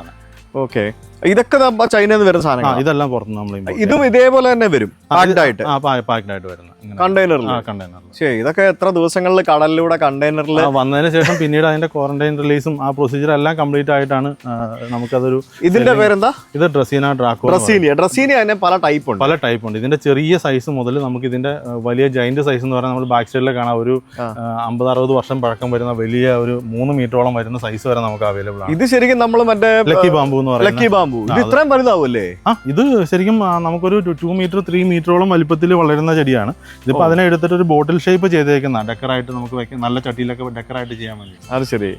ഓക്കെ, ഇതൊക്കെ ചൈനയിൽ നിന്ന് വരുന്ന സാധനങ്ങൾ. ഇതെല്ലാം പുറത്തുനിന്ന് നമ്മൾ ഇതും ഇതേപോലെ തന്നെ വരും പാക്ഡ് ആയിട്ട് വരുന്നത് കണ്ടെയ്നറിൽ. ശരി, ഇതൊക്കെ എത്ര ദിവസങ്ങളിൽ കടലിലൂടെ കണ്ടെയ്നറിൽ വന്നതിന് ശേഷം പിന്നീട് അതിന്റെ ക്വാറന്റൈൻ റിലീസും ആ പ്രൊസീജിയർ എല്ലാം കംപ്ലീറ്റ് ആയിട്ടാണ് നമുക്കതൊരു. ഇതിന്റെ പേരെന്താ? ഇത് ഡ്രസീന ഡ്രാക്കോ. ഡ്രസീനിയ തന്നെ പല ടൈപ്പ് ഉണ്ട്. ഇതിന്റെ ചെറിയ സൈസ് മുതൽ നമുക്ക് ഇതിന്റെ വലിയ ജൈന്റ് സൈസ് എന്ന് പറഞ്ഞാൽ നമ്മൾ ബാക്ക് സൈഡിൽ കാണാം, ഒരു 50-60 വർഷം പഴക്കം വരുന്ന വലിയ ഒരു 3 മീറ്ററോളം വരുന്ന സൈസ് വരെ നമുക്ക് അവൈലബിൾ ആണ്. ഇത് ശരിക്കും നമ്മൾ മറ്റേ ലക്കി ബാമ്പു എന്ന് പറയുന്നത്. ഇത് ഇത്രയും വലുതാവൂല്ലേ? ഇത് ശരിക്കും നമുക്കൊരു 2 മീറ്റർ 3 മീറ്ററോളം വലിപ്പത്തിൽ വളരുന്ന ചെടിയാണ്. ഇതിപ്പോ അതിനെ എടുത്തിട്ട് ഒരു ബോട്ടിൽ ഷേപ്പ് ചെയ്തേക്കുന്ന ഡെക്കറായിട്ട് നമുക്ക് വെക്കാം, നല്ല ചട്ടിയിലൊക്കെ ഡെക്കറായിട്ട് ചെയ്യാൻ വേണ്ടി. അത് ശരി,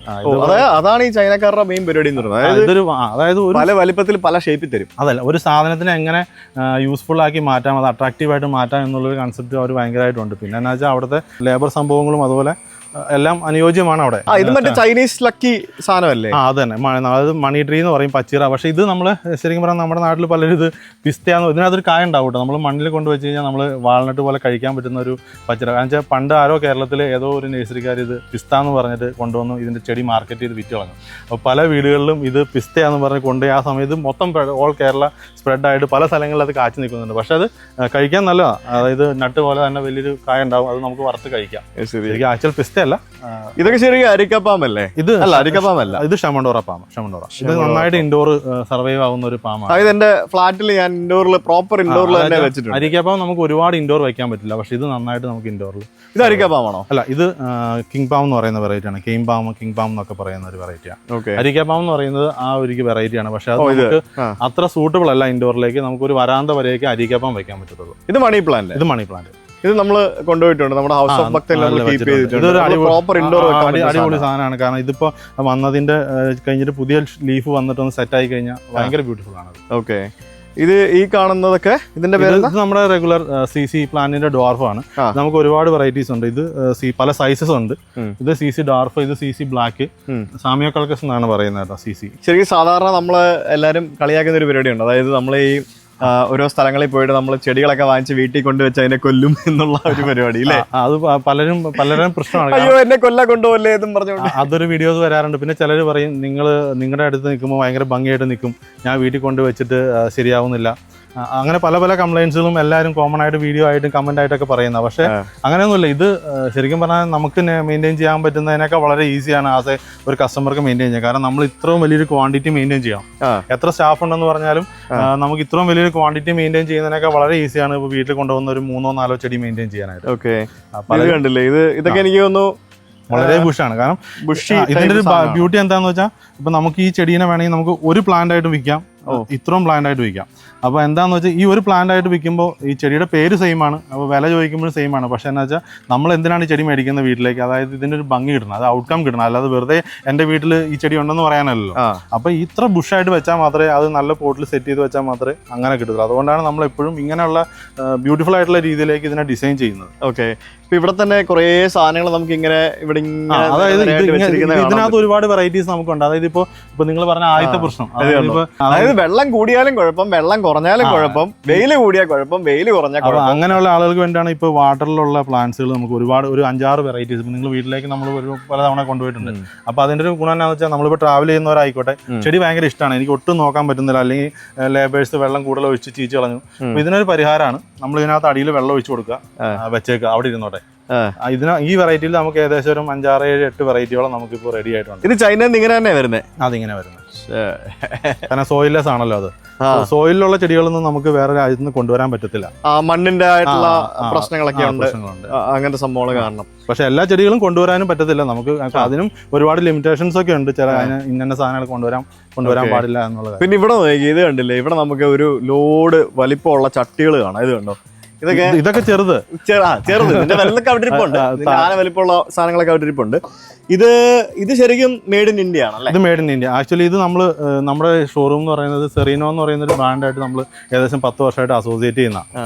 അതാണ് ഈ ചൈനക്കാരുടെ മെയിൻ പരിപാടി എന്ന് പറയുന്നത്. അതായത് പല വലിപ്പത്തിൽ പല ഷേപ്പിൽ തരും. അതല്ല, ഒരു സാധനത്തിനെ എങ്ങനെ യൂസ്ഫുൾ ആക്കി മാറ്റാം, അത് അട്രാക്റ്റീവ് ആയിട്ട് മാറ്റാം എന്നുള്ളൊരു കൺസെപ്റ്റ് അവർ ഭയങ്കരമായിട്ടുണ്ട്. പിന്നെ എന്താ വെച്ചാൽ അവിടുത്തെ ലേബർ സംഭവങ്ങളും അതുപോലെ എല്ലാം അനുയോജ്യമാണ് അവിടെ. ഇത് മറ്റേ ചൈനീസ് ലക്കി സാധനമല്ലേ? അത് തന്നെ, അതായത് മണി ട്രീ എന്ന് പറയും, പച്ചിറ. പക്ഷേ ഇത് നമ്മൾ ശരിക്കും പറഞ്ഞാൽ നമ്മുടെ നാട്ടിൽ പലരും ഇത് പിസ്തയാന്ന്, ഇതിനകത്തൊരു കായ ഉണ്ടാവും കേട്ടോ. നമ്മൾ മണ്ണിൽ കൊണ്ടുവച്ച് കഴിഞ്ഞാൽ നമ്മൾ വാൾനട്ട് പോലെ കഴിക്കാൻ പറ്റുന്ന ഒരു പച്ചിറ. കാരണം വെച്ചാൽ പണ്ട് ആരോ കേരളത്തിൽ ഏതോ ഒരു നേഴ്സറിക്കാർ ഇത് പിസ്ത എന്ന് പറഞ്ഞിട്ട് കൊണ്ടുവന്നു ഇതിൻ്റെ ചെടി മാർക്കറ്റ് ചെയ്ത് വിറ്റ് കളഞ്ഞു. അപ്പോൾ പല വീടുകളിലും ഇത് പിസ്തയാന്ന് പറഞ്ഞ് കൊണ്ടുപോയി ആ സമയത്ത് മൊത്തം ഓൾ കേരള സ്പ്രെഡായിട്ട് പല സ്ഥലങ്ങളിൽ അത് കാച്ചു നിൽക്കുന്നുണ്ട്. പക്ഷെ അത് കഴിക്കാൻ നല്ലതാണ്. അതായത് നട്ട് പോലെ തന്നെ വലിയൊരു കായ ഉണ്ടാവും, അത് നമുക്ക് വറുത്ത് കഴിക്കാം. ശരിക്കും ആക്ച്വൽ പിസ്ത അല്ല, ഇതൊക്കെ ശരിക്കും അരിക്കപ്പാമല്ലേ? ഇത് അല്ല, അരിക്കപ്പാമല്ല, ഇത് ഷമണ്ടോറ പാമ്പ്. ഇത് നന്നായിട്ട് ഇൻഡോർ സർവൈവ് ആവുന്ന ഒരു പാമ്പാണ്. അതായത് എന്റെ ഫ്ലാറ്റിൽ ഞാൻ ഇൻഡോറിൽ പ്രോപ്പർ ഇൻഡോറിൽ തന്നെ വെച്ചിട്ടുണ്ട്. അരിക്കപ്പാം നമുക്ക് ഒരുപാട് ഇൻഡോർ വെക്കാൻ പറ്റില്ല, പക്ഷെ ഇത് നന്നായിട്ട് നമുക്ക് ഇൻഡോറിൽ. ഇത് അരിക്കപ്പാമാണോ? അല്ല, ഇത് കിങ് പാം എന്ന് പറയുന്ന വെറൈറ്റിയാണ്. കിങ് പാം എന്നൊക്കെ പറയുന്ന ഒരു വെറൈറ്റിയാണ്. അരിക്കപ്പാം എന്ന് പറയുന്നത് ആ ഒരു വെറൈറ്റിയാണ്, പക്ഷെ അത് നമുക്ക് അത്ര സൂട്ടബിൾ അല്ല ഇൻഡോറിലേക്ക്. നമുക്ക് ഒരു വരാന്ത വരെയൊക്കെ അരിക്കപ്പാം വെക്കാൻ പറ്റത്തുള്ളൂ. ഇത് മണി പ്ലാന്റ്. ഇത് മണി പ്ലാന്റ്. ഇത് നമ്മൾ കൊണ്ടുപോയിട്ടുണ്ട് നമ്മുടെ ഹൗസ് ഓഫ് ഭക്തൻ. ഇതൊരു അടിപൊളി സാധനമാണ്. കാരണം ഇതിപ്പോ വന്നതിന്റെ കഴിഞ്ഞിട്ട് പുതിയ ലീഫ് വന്നിട്ട് ഒന്ന് സെറ്റ് ആയി കഴിഞ്ഞാൽ ഭയങ്കര ബ്യൂട്ടിഫുൾ ആണ്. ഓക്കെ, ഇത് ഈ കാണുന്നതൊക്കെ ഇതിന്റെ പേര്? ഇത് നമ്മുടെ റെഗുലർ CC പ്ലാന്റിന്റെ ഡ്വാർഫ് ആണ്. നമുക്ക് ഒരുപാട് വെറൈറ്റീസ് ഉണ്ട്. ഇത് പല സൈസസ് ഉണ്ട്. ഇത് CC ഡ്വാർഫ്, ഇത് CC ബ്ലാക്ക്, സാമിയോ കൾക്കസ് എന്നാണ് പറയുന്നത് കേട്ടോ. CC ശരിക്കും സാധാരണ നമ്മള് എല്ലാരും കളിയാക്കുന്ന ഒരു പരിപാടിയുണ്ട്. അതായത് നമ്മൾ ഈ ഓരോ സ്ഥലങ്ങളിൽ പോയിട്ട് നമ്മൾ ചെടികളൊക്കെ വാങ്ങിച്ച് വീട്ടിൽ കൊണ്ടുവച്ച് അതിനെ കൊല്ലും എന്നുള്ള ഒരു പരിപാടി ഇല്ലേ? അത് പലരും പ്രശ്നമാണ്. അയ്യോ, എന്നെ കൊല്ലാൻ കൊണ്ടുപോകല്ലേ എന്നും പറഞ്ഞുകൊണ്ട് അതൊരു വീഡിയോസ് വരാറുണ്ട്. പിന്നെ ചിലർ പറയും നിങ്ങളുടെ അടുത്ത് നിൽക്കുമ്പോൾ ഭയങ്കര ഭംഗിയായിട്ട് നിൽക്കും, ഞാൻ വീട്ടിൽ കൊണ്ടുവച്ചിട്ട് ശരിയാവുന്നില്ല. അങ്ങനെ പല പല കംപ്ലൈൻസുകളും എല്ലാവരും കോമൺ ആയിട്ട് വീഡിയോ ആയിട്ടും കമന്റ് ആയിട്ടൊക്കെ പറയുന്നത്. പക്ഷെ അങ്ങനെയൊന്നുമില്ല. ഇത് ശരിക്കും പറഞ്ഞാൽ നമുക്ക് മെയിൻറ്റെയിൻ ചെയ്യാൻ പറ്റുന്നതിനൊക്കെ വളരെ ഈസിയാണ് ആസ് എ ഒരു കസ്റ്റമർക്ക് മെയിൻറ്റെയിൻ ചെയ്യാം. കാരണം നമ്മൾ ഇത്രയും വലിയൊരു ക്വാണ്ടിറ്റി മെയിൻറ്റെയിൻ ചെയ്യാം. എത്ര സ്റ്റാഫ് ഉണ്ടെന്ന് പറഞ്ഞാലും നമുക്ക് ഇത്രയും വലിയൊരു ക്വാണ്ടിറ്റി മെയിൻറ്റെയിൻ ചെയ്യുന്നതിനൊക്കെ വളരെ ഈസിയാണ്. ഇപ്പോൾ വീട്ടിൽ കൊണ്ടുവന്ന ഒരു 3-4 ചെടി മെയിൻറ്റെയിൻ ചെയ്യാനായിട്ട്. ഓക്കെ, കണ്ടില്ലേ? ഇതൊക്കെ എനിക്ക് തോന്നുന്നു വളരെ ബുഷാണ്. കാരണം ഇതിന്റെ ഒരു ബ്യൂട്ടി എന്താന്ന് വെച്ചാൽ ഇപ്പൊ നമുക്ക് ഈ ചെടീനെ വേണമെങ്കിൽ നമുക്ക് ഒരു പ്ലാന്റ് ആയിട്ട് വിൽക്കാം, ഇത്രയും പ്ലാന്റ് ആയിട്ട് വിൽക്കാം. അപ്പോൾ എന്താണെന്ന് വെച്ചാൽ ഈ ഒരു പ്ലാന്റ് ആയിട്ട് വിൽക്കുമ്പോൾ ഈ ചെടിയുടെ പേര് സെയിം ആണ്, അപ്പോൾ വില ചോദിക്കുമ്പോഴും സെയിം ആണ്. പക്ഷേ എന്താ വെച്ചാൽ നമ്മൾ എന്തിനാണ് ഈ ചെടി മേടിക്കുന്ന വീട്ടിലേക്ക്? അതായത് ഇതിൻ്റെ ഒരു ഭംഗി കിട്ടണം, അത് ഔട്ട്കം കിട്ടണം. അല്ലാതെ വെറുതെ എൻ്റെ വീട്ടിൽ ഈ ചെടി ഉണ്ടെന്ന് പറയാനല്ലോ. അപ്പോൾ ഇത്ര ബുഷായിട്ട് വെച്ചാൽ മാത്രമേ, അത് നല്ല പോട്ടിൽ സെറ്റ് ചെയ്ത് വെച്ചാൽ മാത്രമേ അങ്ങനെ കിട്ടുള്ളൂ. അതുകൊണ്ടാണ് നമ്മൾ എപ്പോഴും ഇങ്ങനെയുള്ള ബ്യൂട്ടിഫുൾ ആയിട്ടുള്ള രീതിയിലേക്ക് ഇതിനെ ഡിസൈൻ ചെയ്യുന്നത്. ഓക്കെ, ഇപ്പൊ ഇവിടെ തന്നെ കുറേ സാധനങ്ങൾ നമുക്ക് ഇങ്ങനെ ഇവിടെ, അതായത് ഇതിനകത്ത് ഒരുപാട് വെറൈറ്റീസ് നമുക്കുണ്ട്. അതായത് ഇപ്പൊ നിങ്ങൾ പറഞ്ഞ ആദ്യത്തെ പ്രശ്നം, അതായത് വെള്ളം കൂടിയാലും കുഴപ്പം, വെള്ളം കുറഞ്ഞാലും കുഴപ്പം, വെയിൽ കൂടിയാൽ കുഴപ്പം, വെയിൽ കുറഞ്ഞാൽ കുഴപ്പം. അങ്ങനെയുള്ള ആളുകൾക്ക് വേണ്ടിയാണ് ഇപ്പോൾ വാട്ടറിലുള്ള പ്ലാന്റ്സുകൾ നമുക്ക് ഒരു 5-6 വെറൈറ്റീസ് ഇപ്പൊ നിങ്ങൾ വീട്ടിലേക്ക് നമ്മൾ പലതവണ കൊണ്ടുപോയിട്ടുണ്ട്. അപ്പൊ അതിന്റെ ഒരു ഗുണം എന്താണെന്ന് വെച്ചാൽ നമ്മളിപ്പോൾ ട്രാവൽ ചെയ്യുന്നവരായിക്കോട്ടെ, ചെടി ഭയങ്കര ഇഷ്ടമാണ്, എനിക്ക് ഒട്ടും നോക്കാൻ പറ്റുന്നില്ല, അല്ലെങ്കിൽ ലേബേഴ്സ് വെള്ളം കൂടുതൽ ഒഴിച്ച് ചീച്ച് കളഞ്ഞു. അപ്പൊ ഇതിനൊരു പരിഹാരമാണ് നമ്മൾ ഇതിനകത്ത് അടിയിൽ വെള്ളം ഒഴിച്ചു കൊടുക്കുക, വെച്ചേക്കുക, അവിടെ ഇരുന്നോട്ടെ. ഈ വെറൈറ്റിയിൽ നമുക്ക് ഏകദേശം ഒരു 5, 6, 7, 8 വെറൈറ്റിയോളം നമുക്കിപ്പോൾ റെഡി ആയിട്ടുണ്ട്. ഇത് ചൈനയിൽ നിന്ന് ഇങ്ങനെ തന്നെ വരുന്നത്? അതിങ്ങനെ വരുന്നത് കാരണം സോയിൽലെസ് ആണല്ലോ അത്. സോയിലുള്ള ചെടികളൊന്നും നമുക്ക് വേറെ രാജ്യത്ത് നിന്ന് കൊണ്ടുവരാൻ പറ്റത്തില്ല. മണ്ണിന്റെ ആയിട്ടുള്ള പ്രശ്നങ്ങളൊക്കെ ഉണ്ട്, അങ്ങനത്തെ സംഭവങ്ങൾ കാരണം. പക്ഷെ എല്ലാ ചെടികളും കൊണ്ടുവരാനും പറ്റത്തില്ല നമുക്ക്. അതിനും ഒരുപാട് ലിമിറ്റേഷൻസ് ഒക്കെ ഉണ്ട്. ചില ഇന്ന സാധനങ്ങൾ കൊണ്ടുവരാൻ പാടില്ല എന്നുള്ളത്. പിന്നെ ഇവിടെ ഇത് കണ്ടില്ലേ, ഇവിടെ നമുക്ക് ഒരു ലോഡ് വലിപ്പമുള്ള ചട്ടികൾ കാണാം. ഇത് കണ്ടോ, ഇതൊക്കെ ചെറുത് ഇതിന്റെ വെള്ളമൊക്കെ അവിടെ ഇരിപ്പുണ്ട്, ആന വലിപ്പമുള്ള സാധനങ്ങളൊക്കെ അവിടെ ഇരിപ്പുണ്ട്. ഇത് ശരിക്കും മെയ്ഡ് ഇൻ ഇന്ത്യ ആണല്ലേ? ഇത് മെയ്ഡ് ഇൻ ഇന്ത്യ. ആക്ച്വലി ഇത് നമ്മുടെ ഷോറൂം എന്ന് പറയുന്നത് സെറീനോ എന്ന് പറയുന്ന ഒരു ബ്രാൻഡായിട്ട് നമ്മൾ ഏകദേശം 10 വർഷമായിട്ട് അസോസിയേറ്റ് ചെയ്യുന്ന.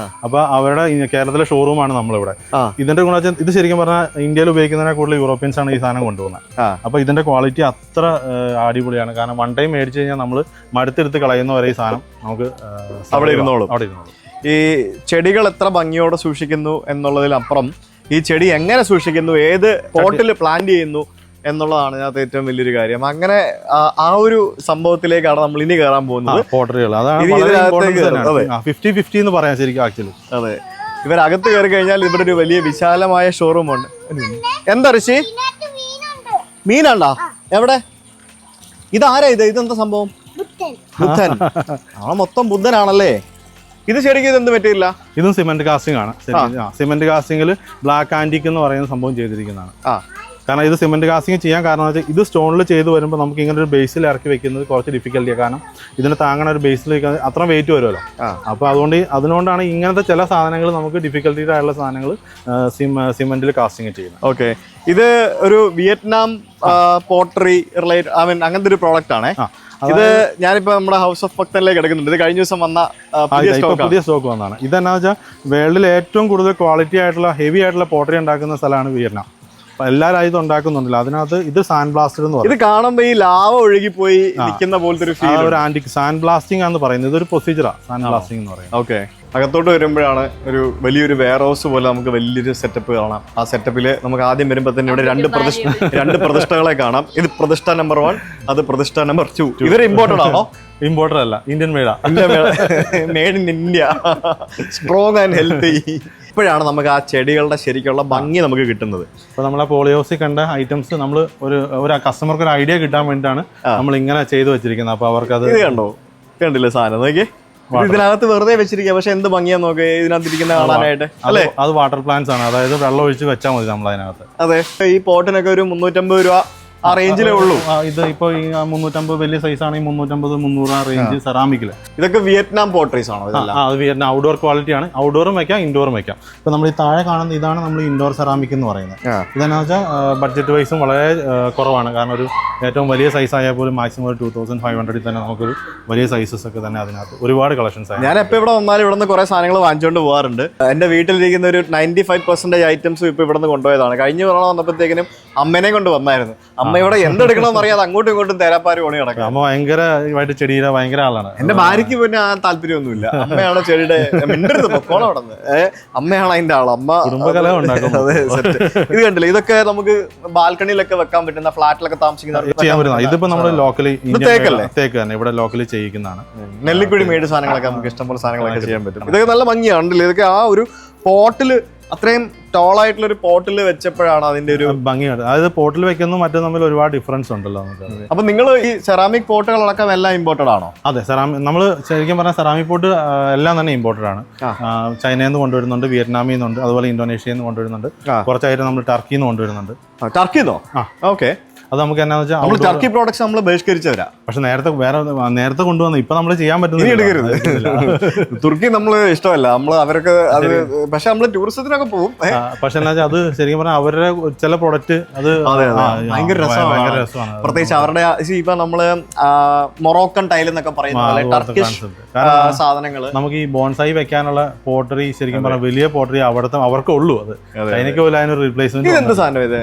അപ്പൊ അവരുടെ കേരളത്തിലെ ഷോറൂമാണ് നമ്മളിവിടെ. ഇതിന്റെ ഗുണം ഇത് ശരിക്കും പറഞ്ഞാൽ ഇന്ത്യയിൽ ഉപയോഗിക്കുന്നതിനെ കൂടുതൽ യൂറോപ്യൻസ് ആണ് ഈ സാധനം കൊണ്ടുപോകുന്നത്. അപ്പൊ ഇതിന്റെ ക്വാളിറ്റി അത്ര അടിപൊളിയാണ്. കാരണം വൺ ടൈം മേടിച്ചു കഴിഞ്ഞാൽ നമ്മൾ മടുത്തെടുത്ത് കളയുന്നവരെ ഈ സാധനം നമുക്ക് അവിടെ ഇരുന്നോളും. ഈ ചെടികൾ എത്ര ഭംഗിയോടെ സൂക്ഷിക്കുന്നു എന്നുള്ളതിലപ്പുറം ഈ ചെടി എങ്ങനെ സൂക്ഷിക്കുന്നു, ഏത് പോട്ടിൽ പ്ലാന്റ് ചെയ്യുന്നു എന്നുള്ളതാണ് ഇതിനകത്ത് ഏറ്റവും വലിയൊരു കാര്യം. അങ്ങനെ ആ ഒരു സംഭവത്തിലേക്കാണ് നമ്മൾ ഇനി കയറാൻ പോകുന്നത്. പോട്ടറികൾ 50-50 എന്ന് പറയാം ശരിക്കും ആക്ച്വലി. അതെ, ഇവരകത്ത് കയറി കഴിഞ്ഞാൽ ഇവിടെ ഒരു വലിയ വിശാലമായ ഷോറൂം ഉണ്ട്. എന്താ ഋഷി, മീനുണ്ടോ? എവിടെ? ഇതാരാ ഇതെന്താ സംഭവം? ബുദ്ധൻ. മൊത്തം ബുദ്ധനാണല്ലേ. ഇത് ശരിക്കും ഇതെന്ത് പറ്റില്ല? ഇതും സിമെന്റ് കാസ്റ്റിംഗ് ആണ്. സിമെന്റ് കാസ്റ്റിംഗിൽ ബ്ലാക്ക് ആന്റിക് എന്ന് പറയുന്ന സംഭവം ചെയ്തിരിക്കുന്നതാണ്. കാരണം ഇത് സിമെന്റ് കാസ്റ്റിംഗ് ചെയ്യാൻ കാരണം വെച്ചാൽ ഇത് സ്റ്റോണിൽ ചെയ്ത് വരുമ്പോൾ നമുക്ക് ഇങ്ങനെ ഒരു ബേസിൽ ഇറക്കി വെക്കുന്നത് കുറച്ച് ഡിഫിക്കൽട്ടിയാണ്. കാരണം ഇതിന് താങ്ങണ ഒരു ബേസിൽ അത്ര വെയിറ്റ് വരുമല്ലോ. അപ്പോൾ അതുകൊണ്ടാണ് ഇങ്ങനത്തെ ചില സാധനങ്ങൾ നമുക്ക് ഡിഫിക്കൽട്ടീഡ് ആയിട്ടുള്ള സാധനങ്ങൾ സിമെന്റിൽ കാസ്റ്റിംഗ് ചെയ്യുന്നത്. ഓക്കെ, ഇത് ഒരു വിയറ്റ്നാം പോട്ടറി റിലേറ്റഡ് അങ്ങനത്തെ ഒരു പ്രോഡക്റ്റ് ആണേ. ഇത് ഞാനിപ്പോ നമ്മുടെ ഹൗസ് ഓഫ് ഭക്തനിലേക്ക് എടുക്കുന്നുണ്ട്. ഇത് കഴിഞ്ഞ ദിവസം വന്ന പുതിയ സ്റ്റോക്ക് വന്നതാണ്. ഇതെന്നാ വെച്ചാൽ വേൾഡിൽ ഏറ്റവും കൂടുതൽ ക്വാളിറ്റി ആയിട്ടുള്ള ഹെവി ആയിട്ടുള്ള പോട്ടറി ഉണ്ടാക്കുന്ന സ്ഥലമാണ് വിയറ്റ്നാം. എല്ലാ രാജ്യത്തും ഉണ്ടാക്കുന്നുണ്ടല്ലോ. അതിനകത്ത് ഇത് സാൻഡ് ബ്ലാസ്റ്റർ എന്ന് പറയും. ഇത് കാണുമ്പോൾ ഈ ലാവ ഒഴുകിപ്പോയി നിൽക്കുന്ന പോലത്തെ ഒരു ഫീൽ, ഒരു ആന്റിക് സാൻഡ് ബ്ലാസ്റ്റിംഗ് ആണെന്ന് പറയുന്നത്. ഇതൊരു പ്രൊസീജിയറാണ് സാൻഡ് ബ്ലാസ്റ്റിംഗ് എന്ന് പറയുന്നത്. ഓക്കെ, അകത്തോട്ട് വരുമ്പോഴാണ് ഒരു വലിയൊരു വെയർ ഹൗസ് പോലെ നമുക്ക് വലിയൊരു സെറ്റപ്പ് കാണാം. ആ സെറ്റപ്പിൽ നമുക്ക് ആദ്യം വരുമ്പോൾ തന്നെ ഇവിടെ രണ്ട് പ്രതിഷ്ഠകളെ കാണാം. ഇത് പ്രതിഷ്ഠ നമ്പർ 1, അത് പ്രതിഷ്ഠ നമ്പർ 2. ഇവർ ഇമ്പോർട്ടഡ് ആണോ? ഇമ്പോർട്ടഡ് അല്ല, ഇന്ത്യൻ മെയ്ഡാ. Made in India, strong and healthy. ഇപ്പോഴാണ് നമുക്ക് ആ ചെടികളുടെ ശരിക്കുള്ള ഭംഗി നമുക്ക് കിട്ടുന്നത്. അപ്പോൾ നമ്മൾ ആ പോളിയോസി കണ്ട ഐറ്റംസ് നമ്മൾ ഒരു കസ്റ്റമർക്ക് ഒരു ഐഡിയ കിട്ടാൻ വേണ്ടിയിട്ടാണ് നമ്മൾ ഇങ്ങനെ ചെയ്തു വെച്ചിരിക്കുന്നത്. അപ്പോൾ അവർക്കത് കണ്ടില്ലേ സാധനം നോക്കി, ഇതിനകത്ത് വെറുതെ വെച്ചിരിക്കുക. പക്ഷെ എന്ത് ഭംഗിയാ നോക്കി ഇതിനകത്ത് ഇരിക്കുന്ന കാണാനായിട്ട് അല്ലേ. അത് വാട്ടർ പ്ലാന്റ്സ് ആണ്, അതായത് വെള്ളം ഒഴിച്ച് വെച്ചാൽ മതി നമ്മൾ അതിനകത്ത്. അതെ, ഈ പോട്ടിനൊക്കെ ഒരു 350 രൂപ ആ റേഞ്ചിലേ ഉള്ളൂ. ഇത് ഇപ്പോൾ ഈ 350 വലിയ സൈസ് ആണെങ്കിൽ 350-300 ആ റേഞ്ച് സെറാമിക്കില്. ഇതൊക്കെ വിയറ്റ്നാം പോട്രീസ് ആണോ? അത് വിയറ്റ്നാം ഔട്ട്ഡോർ ക്വാളിറ്റി ആണ്. ഔട്ട്ഡോറും വെക്കാം, ഇൻഡോറും വെക്കാം. ഇപ്പൊ നമ്മൾ ഈ താഴെ കാണുന്ന ഇതാണ് നമ്മൾ ഇൻഡോർ സെറാമിക് എന്ന് പറയുന്നത്. ഇതെന്നു വെച്ചാൽ ബഡ്ജറ്റ് വൈസും വളരെ കുറവാണ്. കാരണം ഒരു ഏറ്റവും വലിയ സൈസ് ആയാൽ പോലും മാക്സിമം ഒരു 2500 തന്നെ നമുക്കൊരു വലിയ സൈസസ് ഒക്കെ തന്നെ അതിനകത്ത് ഒരുപാട് കളക്ഷൻസ് ആണ്. ഞാൻ എപ്പോൾ ഇവിടെ വന്നാലും ഇവിടെ നിന്ന് കുറെ സാധനങ്ങൾ വാങ്ങിച്ചുകൊണ്ട് പോകാറുണ്ട്. എന്റെ വീട്ടിലിരിക്കുന്ന ഒരു 95% ഐറ്റംസും ഇപ്പൊ ഇവിടെ നിന്ന് കൊണ്ടുപോയതാണ്. കഴിഞ്ഞ തവണ വന്നപ്പോഴത്തേക്കിനും അമ്മേനെ കൊണ്ട് വന്നായിരുന്നു. അമ്മ ഇവിടെ എന്തെടുക്കണമെന്ന് അറിയാതെ അങ്ങോട്ടും ഇങ്ങോട്ടും തേരാപ്പാര് പണി കിടക്കാം. അമ്മ ഭയങ്കരമായിട്ട് ചെടിയുടെ ഭയങ്കര ആളാണ്. എന്റെ ഭാര്യയ്ക്ക് പിന്നെ ആ താല്പര്യമൊന്നുമില്ല. അമ്മയാണ് ചെടിയുടെ മിണ്ടരുത് പൊക്കോളം അവിടെ നിന്ന്. അമ്മയാണ് അതിന്റെ ആള്. അമ്മ കുടുംബകല ഉണ്ടാക്കും. ഇത് കണ്ടില്ല, ഇതൊക്കെ നമുക്ക് ബാൽക്കണിയിലൊക്കെ വെക്കാൻ പറ്റുന്ന, ഫ്ലാറ്റിലൊക്കെ താമസിക്കുന്ന. ഇതിപ്പോ നമ്മൾ ലോക്കലി തേക്ക് തന്നെ ഇവിടെ ലോക്കലി ചെയ്യിക്കുന്നതാണ്. നെല്ലിക്കുഴി മേട് സാധനങ്ങളൊക്കെ നമുക്ക് ഇഷ്ടംപോലെ സാധനങ്ങളൊക്കെ ചെയ്യാൻ പറ്റും. ഇതൊക്കെ നല്ല ഭംഗിയാണല്ലോ. ഇതൊക്കെ ആ ഒരു പോട്ടില് അത്രയും ടോളായിട്ടുള്ള ഒരു പോട്ടിൽ വെച്ചപ്പോഴാണ് അതിന്റെ ഒരു ഭംഗിയാണ്. അതായത് പോട്ടിൽ വെക്കുന്നു മറ്റും തമ്മിൽ ഒരുപാട് ഡിഫറൻസ് ഉണ്ടല്ലോ നമുക്ക്. അപ്പൊ നിങ്ങൾ ഈ സെറാമിക് പോട്ടുകളടക്കം എല്ലാം ഇമ്പോർട്ടഡ് ആണോ? അതെ, നമ്മൾ ശരിക്കും പറഞ്ഞാൽ സെറാമിക് പോട്ട് എല്ലാം തന്നെ ഇമ്പോർട്ടഡ് ആണ്. ചൈനയിൽ നിന്ന് കൊണ്ടുവരുന്നുണ്ട്, വിയറ്റ്നാമിൽ നിന്നുണ്ട്, അതുപോലെ ഇന്തോനേഷ്യയിൽ നിന്ന് കൊണ്ടുവരുന്നുണ്ട്. കുറച്ചായിട്ട് നമ്മൾ ടർക്കിയിൽ നിന്ന് കൊണ്ടുവരുന്നുണ്ട്. ടർക്കിന്നോ? ഓക്കെ. അത് നമുക്ക് എന്നാന്ന് വെച്ചാൽ നമ്മൾ ടർക്കി പ്രോഡക്ട്സ് നമ്മൾ ബഹിഷ്കരിച്ചവരാ. പക്ഷെ നേരത്തെ കൊണ്ടുവന്ന് ഇപ്പൊ നമ്മൾ ചെയ്യാൻ പറ്റുന്നത് എടുക്കരുത്. തുർക്കി നമ്മള് ഇഷ്ടമല്ല, നമ്മള് അവരൊക്കെ അത്. പക്ഷെ നമ്മള് ടൂറിസത്തിനൊക്കെ പോകും. പക്ഷെ എന്നാ വെച്ചാൽ അത് ശരിക്കും പറഞ്ഞാൽ അവരുടെ ചില പ്രൊഡക്റ്റ് അത് ഭയങ്കര രസമാണ്. പ്രത്യേകിച്ച് അവരുടെ ഇപ്പൊ നമ്മള് മൊറോക്കൻ ടൈൽ എന്നൊക്കെ പറയുന്ന ടർക്കിഷ് സാധനങ്ങള്. നമുക്ക് ഈ ബോൺസായി വെക്കാനുള്ള പോട്ടറി ശരിക്കും പറഞ്ഞാൽ വലിയ പോട്ടറി അവർക്ക് ഉള്ളൂ. അത് ചൈനയ്ക്ക് പോലും അതിനൊരു റീപ്ലേസ്മെന്റ്. എന്ത് സാധനം ഇത്?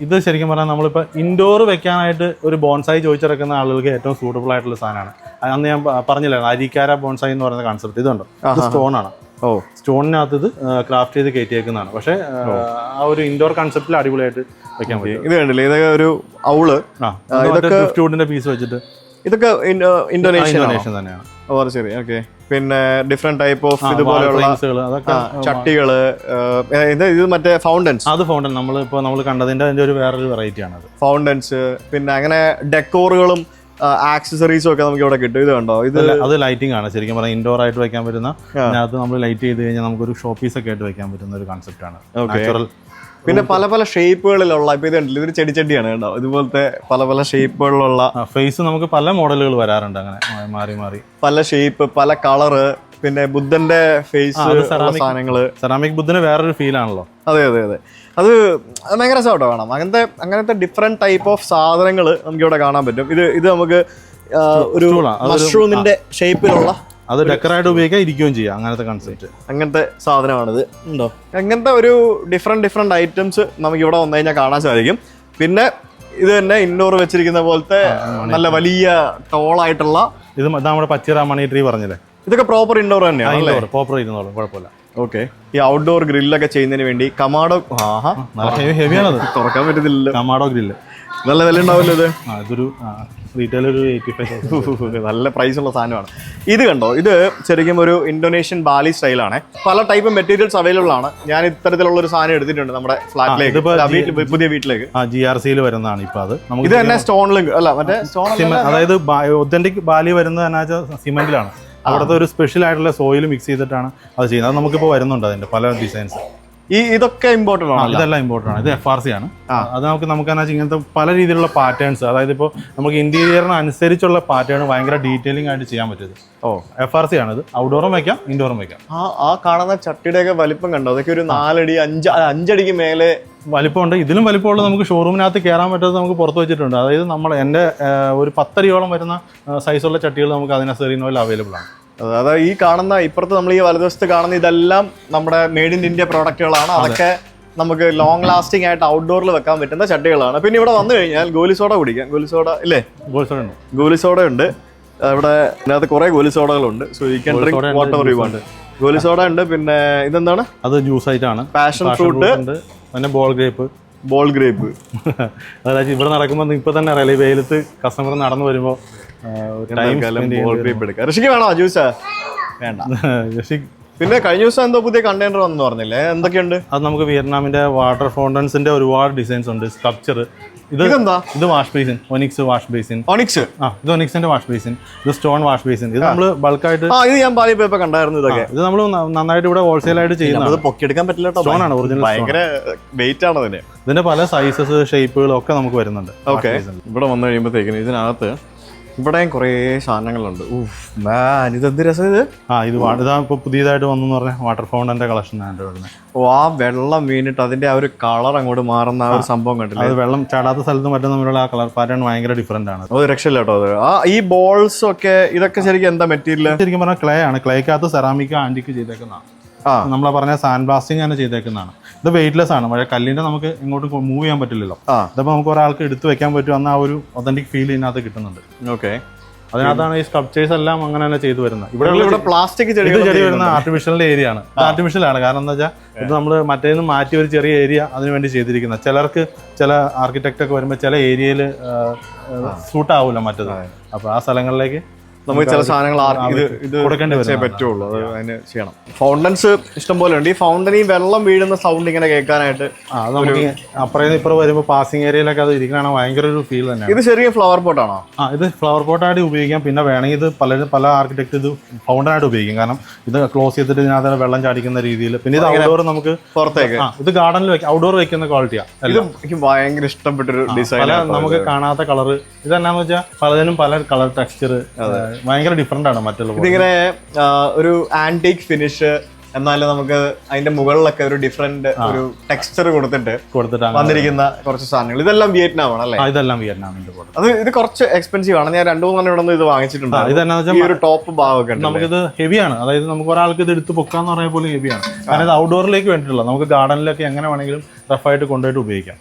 ഇത് ശരിക്കും പറഞ്ഞാൽ നമ്മളിപ്പോൾ ഇൻഡോർ വെക്കാനായിട്ട് ഒരു ബോൺസായി ചോദിച്ചിറക്കുന്ന ആളുകൾക്ക് ഏറ്റവും സൂട്ടബിൾ ആയിട്ടുള്ള സാധനമാണ്. അന്ന് ഞാൻ പറഞ്ഞില്ലായിരുന്നു അരിക്കാര ബോൺസായി എന്ന് പറയുന്ന കൺസെപ്റ്റ്. ഇതുണ്ടോ, സ്റ്റോൺ ആണ്. സ്റ്റോണിനകത്ത് ഇത് ക്രാഫ്റ്റ് ചെയ്ത് കയറ്റിയേക്കുന്നതാണ്. പക്ഷെ ആ ഒരു ഇൻഡോർ കൺസെപ്റ്റിൽ അടിപൊളിയായിട്ട് വെക്കാൻ പറ്റും. ഇത് കണ്ടില്ലേ, ഇതൊക്കെ ഒരു ഔള് വുഡിന്റെ പീസ് വെച്ചിട്ട് ഇതൊക്കെ ഇന്തോനേഷ്യൻ തന്നെയാണ്. ഓ അത് ശരി. ഓക്കെ. പിന്നെ ഡിഫറെന്റ് ടൈപ്പ് ഓഫ് ഇതുപോലെയുള്ള ചട്ടികള്, ഇത് മറ്റേ ഫൗണ്ടൻസ്. അത് ഫൗണ്ടൻ നമ്മൾ കണ്ടതിന്റെ ഒരു വേറൊരു വെറൈറ്റി ആണ് അത്. ഫൗണ്ടൻസ്, പിന്നെ അങ്ങനെ ഡെക്കോറുകളും ആക്സസറീസും ഒക്കെ നമുക്ക് ഇവിടെ കിട്ടും. ഇത് കണ്ടോ, അത് ലൈറ്റിംഗ് ആണ് ശരിക്കും പറഞ്ഞാൽ. ഇൻഡോർ ആയിട്ട് വെക്കാൻ പറ്റുന്ന, അതിനകത്ത് നമ്മൾ ലൈറ്റ് ചെയ്ത് കഴിഞ്ഞാൽ നമുക്കൊരു ഷോ പീസ് ഒക്കെ ആയിട്ട് വെക്കാൻ പറ്റുന്ന ഒരു കൺസെപ്റ്റ് ആണ്. നാച്ചുറൽ. പിന്നെ പല പല ഷേപ്പുകളിലുള്ള, ഇപ്പൊ ഇത് കണ്ടില്ല, ഇതൊരു ചെടിച്ചട്ടിയാണ് കേട്ടോ. ഇതുപോലത്തെ പല പല ഷേപ്പുകളിലുള്ള ഫേസ് നമുക്ക് പല മോഡലുകൾ വരാറുണ്ട്, അങ്ങനെ മാറി മാറി പല ഷേപ്പ്, പല കളറ്. പിന്നെ ബുദ്ധന്റെ ഫേസ് സാധനങ്ങള്. സെറാമിക് ബുദ്ധന് വേറൊരു ഫീൽ ആണല്ലോ. അതെ അതെ അതെ, അത് ഭയങ്കര രസമായിട്ടോ കാണാം. അങ്ങനത്തെ ഡിഫറെന്റ് ടൈപ്പ് ഓഫ് സാധനങ്ങൾ നമുക്ക് ഇവിടെ കാണാൻ പറ്റും. ഇത് നമുക്ക് ഒരു മഷ്റൂമിന്റെ ഷേപ്പിലുള്ള, അത് ഡെക്കറായിട്ട് ഉപയോഗിക്കാൻ ഇരിക്കുകയും ചെയ്യാം, അങ്ങനത്തെ കൺസെപ്റ്റ്. അങ്ങനത്തെ സാധനമാണിത്. ഉണ്ടോ, അങ്ങനത്തെ ഒരു ഡിഫറെന്റ് ഐറ്റംസ് നമുക്ക് ഇവിടെ വന്നു കഴിഞ്ഞാൽ കാണാൻ സാധിക്കും. പിന്നെ ഇത് തന്നെ ഇൻഡോർ വെച്ചിരിക്കുന്ന പോലത്തെ നല്ല വലിയ ടോളായിട്ടുള്ള, ഇത് നമ്മുടെ പച്ചിറ മണി ട്രീ പറഞ്ഞില്ലേ, ഇതൊക്കെ പ്രോപ്പർ ഇൻഡോർ തന്നെയാണ്. പ്രോപ്പർ ഇരുന്നോളും, കുഴപ്പമില്ല. ഓക്കെ. ഈ ഔട്ട്ഡോർ ഗ്രില്ലൊക്കെ ചെയ്യുന്നതിന് വേണ്ടി കമാഡോ, ഹെവിയാണത്, തുറക്കാൻ പറ്റത്തില്ലല്ലോ. കമാഡോ ഗ്രില്ല് നല്ല വില ഉണ്ടാവില്ലോ ഇത്. ഇതൊരു റീറ്റെയിൽ ഒരു 85,000. നല്ല പ്രൈസ് ഉള്ള സാധനമാണ്. ഇത് കണ്ടോ, ഇത് ശരിക്കും ഒരു ഇന്തോനേഷ്യൻ ബാലി സ്റ്റൈലാണ്. പല ടൈപ്പ് മെറ്റീരിയൽസ് അവൈലബിൾ ആണ്. ഞാൻ ഇത്തരത്തിലുള്ള ഒരു സാധനം എടുത്തിട്ടുണ്ട് നമ്മുടെ ഫ്ലാറ്റിലേക്ക്, പുതിയ വീട്ടിലേക്ക്. GRCയിൽ വരുന്നതാണ് ഇപ്പൊ. അത് ഇത് തന്നെ സ്റ്റോണിലും അല്ല, മറ്റേ സ്റ്റോൺ, അതായത് ഒതന്റിക് ബാലി വരുന്നത് സിമെന്റിലാണ്. അവിടുത്തെ ഒരു സ്പെഷ്യൽ ആയിട്ടുള്ള സോയിൽ മിക്സ് ചെയ്തിട്ടാണ് അത് ചെയ്യുന്നത്. അത് നമുക്കിപ്പോൾ വരുന്നുണ്ട് അതിന്റെ പല ഡിസൈൻസ്. ഇതൊക്കെ ഇമ്പോർട്ടൻ്റ് ആണ്. ഇതെല്ലാം ഇമ്പോർട്ടൻ്റ് ആണ്. ഇത് FRC ആണ്. അത് നമുക്ക് ഇങ്ങനത്തെ പല രീതിയിലുള്ള പാറ്റേൺസ്, അതായത് ഇപ്പോൾ നമുക്ക് ഇന്റീരിയറിന് അനുസരിച്ചുള്ള പാറ്റേൺ ഭയങ്കര ഡീറ്റെയിലിംഗ് ആയിട്ട് ചെയ്യാൻ പറ്റുന്നത്. FRC ആണ്. ഇത് ഔട്ട്ഡോറും വയ്ക്കാം, ഇൻഡോറും വയ്ക്കാം. ആ കാണുന്ന ചട്ടിയുടെ ഒക്കെ വലിപ്പം കണ്ടോ, അതൊക്കെ ഒരു 4 അടി 5 അടിക്ക് മേലെ വലിപ്പമുണ്ട്. ഇതിലും വലിപ്പമുള്ളത് നമുക്ക് ഷോറൂമിനകത്ത് കയറാൻ പറ്റാതെ നമുക്ക് പുറത്ത് വെച്ചിട്ടുണ്ട്. അതായത് എൻ്റെ ഒരു 10 അടിയോളം വരുന്ന സൈസുള്ള ചട്ടികൾ നമുക്ക് അതിനെ സെറീനോയിൽ അവൈലബിൾ ആണ്. അതായത് ഈ കാണുന്ന ഇപ്പുറത്ത് നമ്മൾ ഈ വലതുവശത്ത് കാണുന്ന ഇതെല്ലാം നമ്മുടെ മെയ്ഡ് ഇൻ ഇന്ത്യ പ്രോഡക്റ്റുകളാണ്. അതൊക്കെ നമുക്ക് ലോങ് ലാസ്റ്റിംഗ് ആയിട്ട് ഔട്ട്ഡോറിൽ വെക്കാൻ പറ്റുന്ന ചട്ടികളാണ്. പിന്നെ ഇവിടെ വന്നു കഴിഞ്ഞാൽ ഗോലി സോഡ കുടിക്കാം. ഗോലി സോഡ ഇല്ലേ? ഗോലി സോഡ ഉണ്ട് ഇവിടെ. ഇതിനകത്ത് കുറെ ഗോലി സോഡകളുണ്ട്. So you can drink water you want. Goli soda ഉണ്ട്. പിന്നെ ഇതെന്താണ്? അത് ജ്യൂസ് ആയിട്ടാണ്. പാഷൻ ഫ്രൂട്ട് ഉണ്ട്. പിന്നെ ബോൾ ഗ്രേപ്പ്. അതായത് ഇവിടെ നടക്കുമ്പോൾ ഇപ്പൊ തന്നെ അറിയാം, വെയിലത്ത് കസ്റ്റമർ നടന്നു വരുമ്പോൾ ഋഷിക്ക് വേണോ ജ്യൂസ്? വേണ്ട. പിന്നെ കഴിഞ്ഞ ദിവസം എന്തോ പുതിയ കണ്ടെയ്നർ വന്നു പറഞ്ഞില്ലേ, എന്തൊക്കെയുണ്ട്? അത് നമുക്ക് വിയറ്റ്നാമിന്റെ വാട്ടർ ഫൗണ്ടൻസിന്റെ ഒരുപാട് ഡിസൈൻസ് ഉണ്ട്. സ്കൾപ്ചർ. ഇത് wash basin, Onyx wash basin. ഇത് ഒനിക്സിന്റെ വാഷ് ബേസിൻ. ഇത് സ്റ്റോൺ വാഷ് ബേസിൻ. ഇത് നമ്മൾ ബൾക്കായിട്ട്, ഇത് ഞാൻ ബാലി പോയപ്പോ കണ്ടായിരുന്നു. ഇതൊക്കെ ഇത് നമ്മൾ നന്നായിട്ട് ഇവിടെ ഹോൾസെയിൽ ആയിട്ട് ചെയ്യുന്നത്. പൊക്കിയെടുക്കാൻ പറ്റില്ല, സ്റ്റോൺ ആണ് ഒറിജിനൽ. ഭയങ്കര വെയിറ്റ് ആണ് അതിന്. ഇതിന്റെ പല സൈസസ്, ഷേപ്പുകളും ഒക്കെ നമുക്ക് വരുന്നുണ്ട്. ഓക്കെ. ഇവിടെ വന്നു കഴിയുമ്പോഴത്തേക്കിന് ഇതിനകത്ത് ഇവിടെയും കുറേ സാധനങ്ങളുണ്ട്. ഇതെന്ത് രസം ഇത്. ഇതാ ഇപ്പൊ പുതിയതായിട്ട് വന്നു പറഞ്ഞ വാട്ടർ ഫൗണ്ടന്റെ കളക്ഷൻ ആണ് വരുന്നത്. ആ വെള്ളം വീണിട്ട് അതിന്റെ ആ ഒരു കളർ അങ്ങോട്ട് മാറുന്ന ആ ഒരു സംഭവം കണ്ടില്ല? അത് വെള്ളം ചാടാത്ത സ്ഥലത്ത് മറ്റും തമ്മിലുള്ള ആ കളർ പാറ്റേൺ ഭയങ്കര ഡിഫറെന്റ് ആണ്. അത് രക്ഷയില്ല കേട്ടോ. അത് ഈ ബോൾസ് ഒക്കെ, ഇതൊക്കെ ശരിക്കും എന്താ മെറ്റീരിയൽ? ശരിക്കും പറഞ്ഞാൽ ക്ലേ ആണ്. ക്ലേക്കകത്ത് സെറാമിക് ആന്റിക്ക് ചെയ്തേക്കുന്നതാണ്. നമ്മളെ പറഞ്ഞ സാൻഡ് ബ്ലാസ്റ്റിംഗ് ആണ് ചെയ്തേക്കുന്നതാണ്. ഇത് വെയിറ്റ്ലെസ് ആണ്. പക്ഷേ കല്ലിന്റെ നമുക്ക് ഇങ്ങോട്ട് മൂവ് ചെയ്യാൻ പറ്റില്ലല്ലോ. ഇതിപ്പോൾ നമുക്ക് ഒരാൾക്ക് എടുത്ത് വെക്കാൻ പറ്റും. അന്ന് ആ ഒരു ഒതന്റിക് ഫീൽ ഇതിനകത്ത് കിട്ടുന്നുണ്ട്. ഓക്കെ. അതിനകത്താണ് ഈ സ്കൾപ്ചേഴ്സ് എല്ലാം അങ്ങനെ തന്നെ ചെയ്തു വരുന്നത്. ഇവിടെ പ്ലാസ്റ്റിക് ചെടി വരുന്ന ആർട്ടിഫിഷ്യലിന്റെ ഏരിയ ആണ്. ആർട്ടിഫിഷ്യൽ ആണ്. കാരണം എന്താ വെച്ചാൽ ഇത് നമ്മൾ മറ്റേന്ന് മാറ്റി ഒരു ചെറിയ ഏരിയ അതിന് വേണ്ടി ചെയ്തിരിക്കുന്നത്. ചിലർക്ക് ചില ആർക്കിടെക്ട് ഒക്കെ വരുമ്പോൾ ചില ഏരിയയിൽ സൂട്ട് ആവില്ല മറ്റത്. അപ്പൊ ആ സ്ഥലങ്ങളിലേക്ക് നമുക്ക് ചില സാധനങ്ങൾ കൊടുക്കേണ്ടി പറ്റുള്ളൂ. അത് അതിന് ചെയ്യണം. ഫൗണ്ടൻസ് ഇഷ്ടം പോലെ ഉണ്ട്. ഈ ഫൗണ്ടൻ ഈ വെള്ളം വീഴുന്ന സൗണ്ട് ഇങ്ങനെ കേൾക്കാനായിട്ട് അപ്പുറം ഇപ്പുറം വരുമ്പോൾ പാസിംഗ് ഏരിയയിലൊക്കെ അത് ഇരിക്കണ ഭയങ്കര ഒരു ഫീൽ തന്നെയാണ്. ഇത് ശരിക്കും ഫ്ലവർ പോട്ടാണോ? ഇത് ഫ്ലവർ പോട്ടായിട്ട് ഉപയോഗിക്കാം. പിന്നെ വേണമെങ്കിൽ ഇത് പല ആർക്കിടെക്ട് ഇത് ഫൗണ്ടനായിട്ട് ഉപയോഗിക്കും. കാരണം ഇത് ക്ലോസ് ചെയ്തിട്ട് ഇതിനകത്ത് വെള്ളം ചാടിക്കുന്ന രീതിയിൽ. പിന്നെ ഇത് ഔട്ട്ഡോർ നമുക്ക് പുറത്തേക്ക്, ഇത് ഗാർഡനിൽ ഔട്ട്ഡോർ വെക്കുന്ന ക്വാളിറ്റിയാണ്. ഇത് എനിക്ക് ഭയങ്കര ഇഷ്ടപ്പെട്ടൊരു ഡിസൈൻ. നമുക്ക് കാണാത്ത കളർ. ഇതെന്നാന്ന് വെച്ചാൽ പലതിനും പല കളർ ടെക്സ്ചർ ഭയങ്കര ഡിഫറെന്റ് ആണ് മറ്റുള്ള. ഇതിങ്ങനെ ഒരു ആന്റിക് ഫിനിഷ്, എന്നാലും നമുക്ക് അതിന്റെ മുകളിലൊക്കെ ഒരു ഡിഫറെന്റ് ഒരു ടെക്സ്ചർ കൊടുത്തിട്ട് വന്നിരിക്കുന്ന കുറച്ച് സാധനങ്ങൾ. ഇതെല്ലാം വിയറ്റ്നാം ആണ് അല്ലേ? ഇതെല്ലാം വിയറ്റ്നാമിന്റെ. ഇത് കുറച്ച് എക്സ്പെൻസീവ് ആണ്. ഞാൻ 2-3 ഇവിടെ നിന്ന് ഇത് വാങ്ങിച്ചിട്ടുണ്ട്. ഇതെന്നാ ഒരു ടോപ്പ് ഭാഗമൊക്കെ നമുക്കിത് ഹെവിയാണ്. അതായത് നമുക്ക് ഒരാൾക്ക് ഇത് എടുത്ത് പൊക്കാന്ന് പറഞ്ഞ പോലെ ഹെവിയാണ്. കാരണം ഇത് ഔട്ട്ഡോറിലേക്ക് വേണ്ടിയിട്ടുള്ള, നമുക്ക് ഗാർഡനിലൊക്കെ എങ്ങനെ വേണമെങ്കിലും റഫായിട്ട് കൊണ്ടുപോയിട്ട് ഉപയോഗിക്കാം.